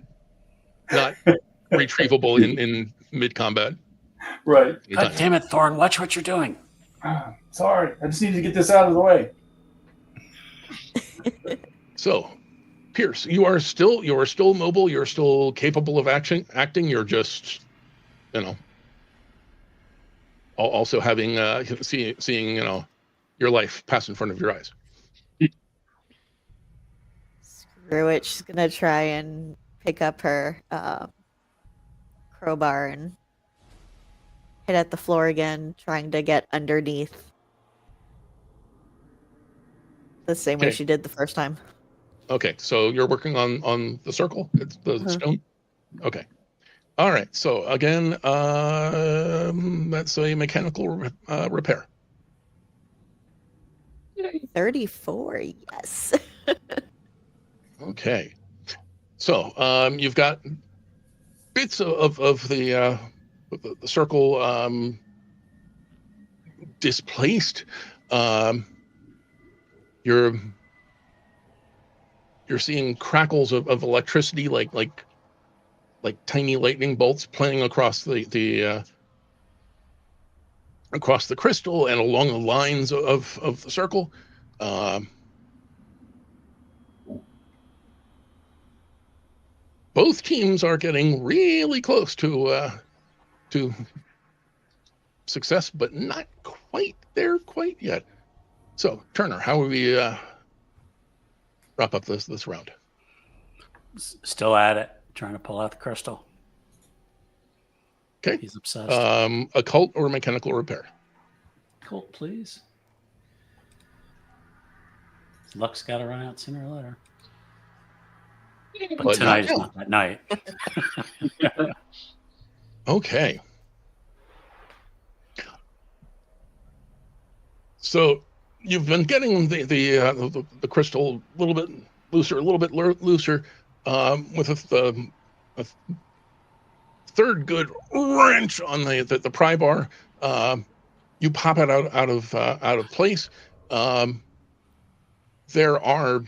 retrievable in mid combat. Right. God damn it, Thorn! Watch what you're doing. Sorry, I just need to get this out of the way. So, Pierce, you are still mobile. You're still capable of acting. You're just, also having seeing your life pass in front of your eyes. Screw it. She's gonna try and pick up her crowbar and hit at the floor again, trying to get underneath the same way Okay. she did the first time. Okay, so you're working on the circle. It's the stone. Okay. All right. So again, that's a mechanical repair. 34, yes. Okay. So you've got bits of the circle displaced. You're seeing crackles of electricity, like tiny lightning bolts playing across the crystal and along the lines of the circle. Both teams are getting really close to success, but not quite there quite yet. So, Turner, how will we wrap up this round? Still at it, trying to pull out the crystal. Okay. He's obsessed. Occult or mechanical repair? Cool, please. Luck's got to run out sooner or later. But tonight is not that night. Okay. So you've been getting the crystal a little bit looser, with a third good wrench on the pry bar. You pop it out of place. There are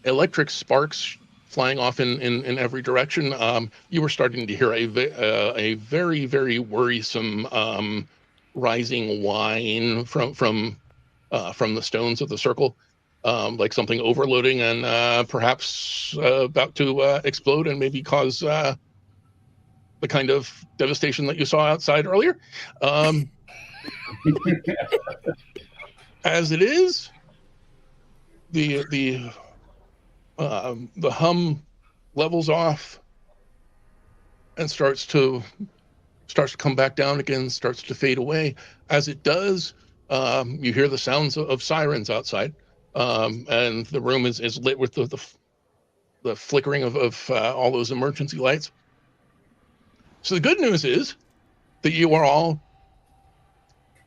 electric sparks flying off in every direction. You were starting to hear a very, very worrisome rising whine from the stones of the circle, like something overloading and perhaps about to explode and maybe cause the kind of devastation that you saw outside earlier. As it is, the hum levels off and starts to come back down again, starts to fade away. As it does, you hear the sounds of sirens outside, and the room is lit with the flickering of all those emergency lights. So the good news is that you are all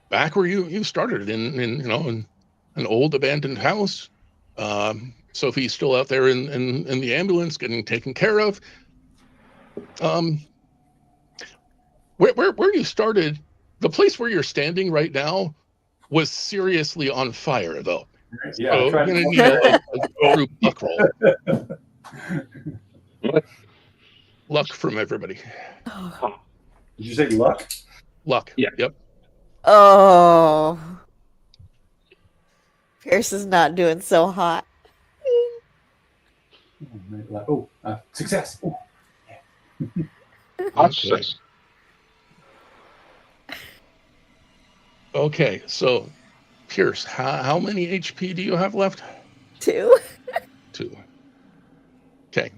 back where you started in an old abandoned house. Sophie's still out there in the ambulance getting taken care of. Where you started, the place where you're standing right now was seriously on fire, though. Yeah, so you're gonna need a group luck roll. Luck from everybody. Did you say luck? Luck. Yeah. Yep. Oh. Pierce is not doing so hot. Success. Oh. Success. Okay, so Pierce, how many HP do you have left? 2. 2. Okay.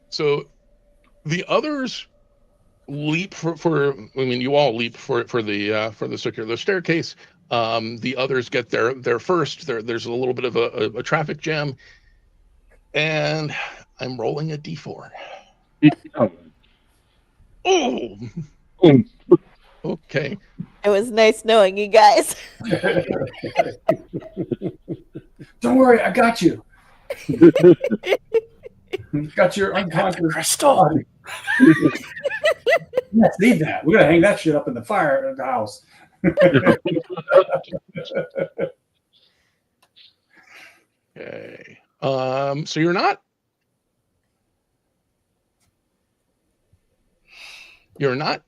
So the others leap you all leap for the circular staircase. The others get there first. There's a little bit of a traffic jam. And I'm rolling a d4. Oh, Oh, um, okay. It was nice knowing you guys. Don't worry, I got you. Got your unconscious crystal. body. Yes, need that. We're gonna hang that shit up in the fire in the house. Okay. So you're not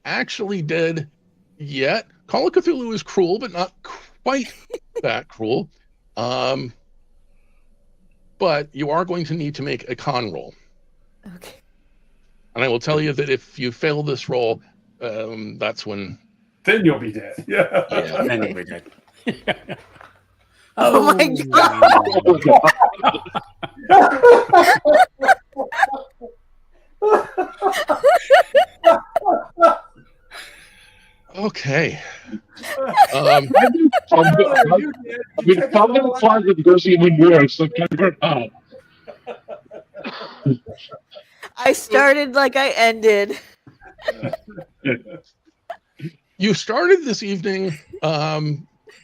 actually dead yet. Call of Cthulhu is cruel, but not quite that cruel. But you are going to need to make a con roll. Okay. And I will tell you that if you fail this roll, that's when. Then you'll be dead. Yeah. Yeah. Then you'll be dead. Oh my Okay. I'm probably the closet goes even worse. So can't hurt out. I started like I ended. You started this evening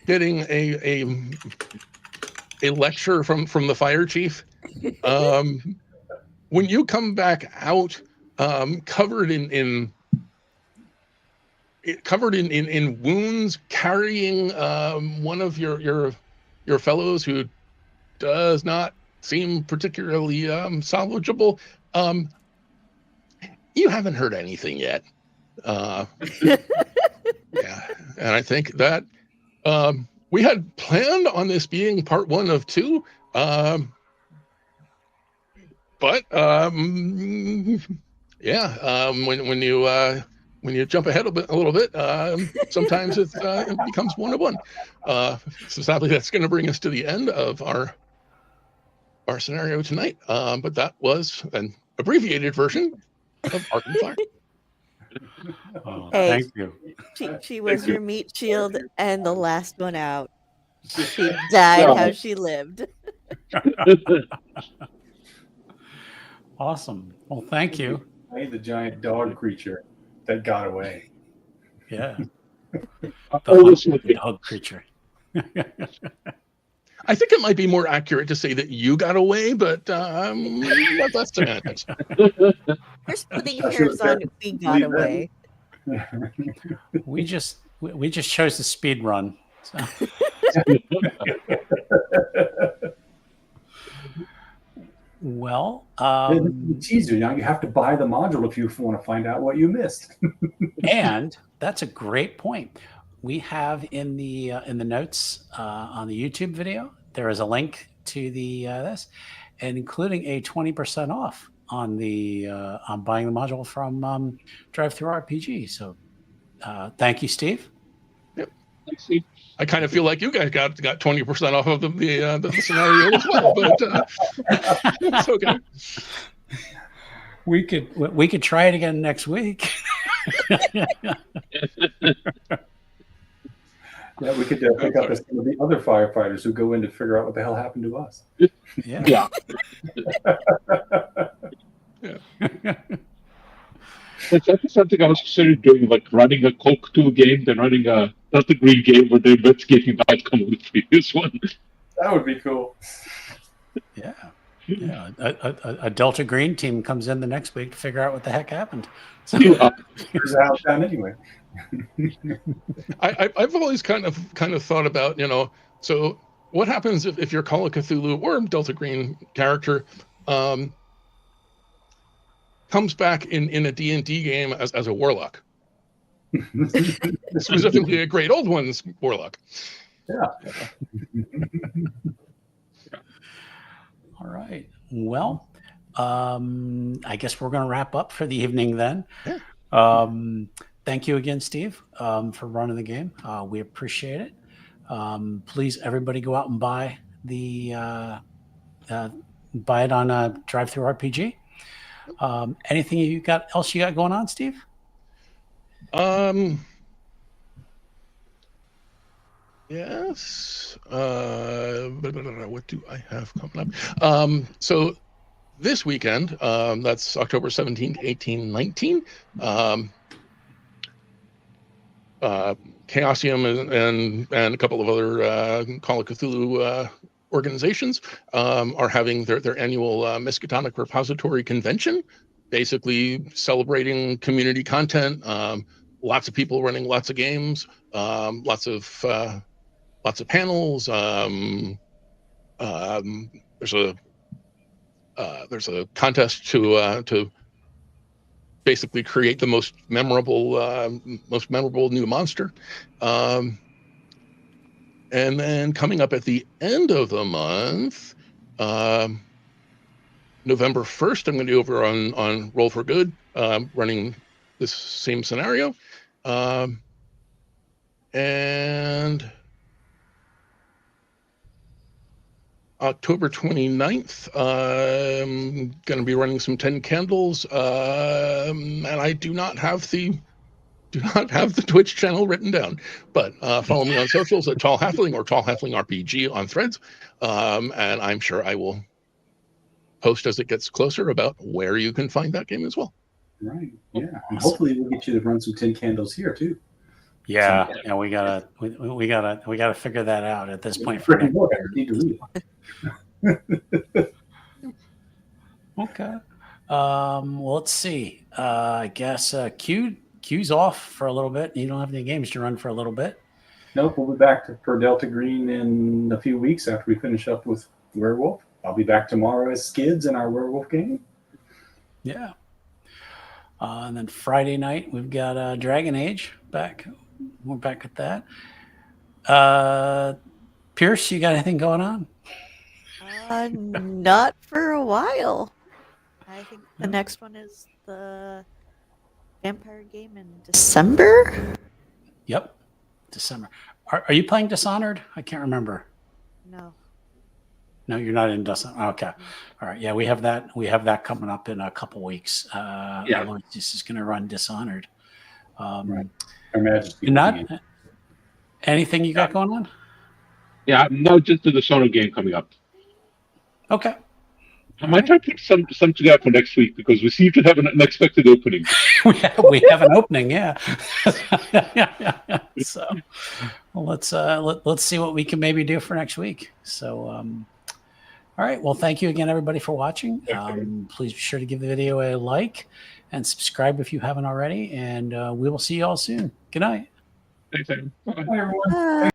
getting a lecture from the fire chief. When you come back out, covered in wounds, carrying one of your fellows who does not seem particularly salvageable. You haven't heard anything yet. Yeah, and I think that we had planned on this being part 1 of 2, but yeah, when you jump ahead a little bit, sometimes it becomes 1 of 1. So sadly, that's going to bring us to the end of our scenario tonight. But that was an abbreviated version of Arkham Fire. Oh, Hey. thank you. She was your meat shield and the last one out. She died how she lived. Awesome. Well, thank you. I need the giant dog creature that got away. Yeah. Oh, this would The be- dog creature. I think it might be more accurate to say that you got away, but that's semantics. We're splitting hairs on we got away. We just chose the speed run. So. Well, It's easier now. You have to buy the module if you want to find out what you missed. and that's a great point. We have in the notes on the YouTube video, there is a link to the this, and including a 20% off on the on buying the module from Drive-Thru RPG. So thank you, Steve. I kind of feel like you guys got 20% off of the scenario as well, but it's okay. We could try it again next week. Yeah, we could pick up some of the other firefighters who go in to figure out what the hell happened to us. Yeah. Yeah. That's something I was considering doing, like running a Call of Cthulhu game, then running a Delta Green game where they're investigating the outcome of the previous one. That would be cool. Yeah. Yeah. A Delta Green team comes in the next week to figure out what the heck happened. So, Figures out down anyway. I've always kind of thought about, so what happens if your Call of Cthulhu or Delta Green character comes back in a D&D game as a warlock, specifically a Great Old Ones warlock. Yeah. all right. Well, I guess we're going to wrap up for the evening then. Yeah. Thank you again, Steve, for running the game. We appreciate it. Please, everybody, go out and buy it on Drive-Thru RPG. Anything else you got going on, Steve? Yes. What do I have coming up? So this weekend, that's October 17th, 18, 19, Chaosium and a couple of other Call of Cthulhu organizations are having their annual Miskatonic Repository Convention, basically celebrating community content. Lots of people running lots of games, lots of panels. There's a contest to basically create the most memorable new monster. And then coming up at the end of the month, November 1st, I'm going to be over on Roll for Good, running this same scenario. And October 29th, I'm going to be running some 10 Candles, and I do not have the Twitch channel written down, but follow me on socials at Tall Halfling or Tall Halfling RPG on Threads, and I'm sure I will post as it gets closer about where you can find that game as well. Right. Yeah. And hopefully we'll get you to run some 10 Candles here too. Yeah, we gotta figure that out at this point. For next year. Okay. Well, let's see. I guess Q's off for a little bit. You don't have any games to run for a little bit. Nope, we'll be back for Delta Green in a few weeks after we finish up with Werewolf. I'll be back tomorrow as Skids in our Werewolf game. Yeah. And then Friday night we've got Dragon Age back. We're back at that. Pierce, you got anything going on? Not for a while. I think the next one is the vampire game in December. Yep, December. Are you playing Dishonored? I can't remember. No. No, you're not in Dishonored. Okay, all right. Yeah, we have that. We have that coming up in a couple weeks. This is going to run Dishonored. Right. Her Majesty. Not anything you got going on? Yeah, no, just the Dishonored game coming up. Okay. I might try to put some together for next week because we seem to have an unexpected opening. we have an opening, yeah. So, well, let's see what we can maybe do for next week. So, all right. Well, thank you again, everybody, for watching. Please be sure to give the video a like and subscribe if you haven't already. And we will see you all soon. Good night. Thanks, Adam. Bye. Hi, everyone. Bye.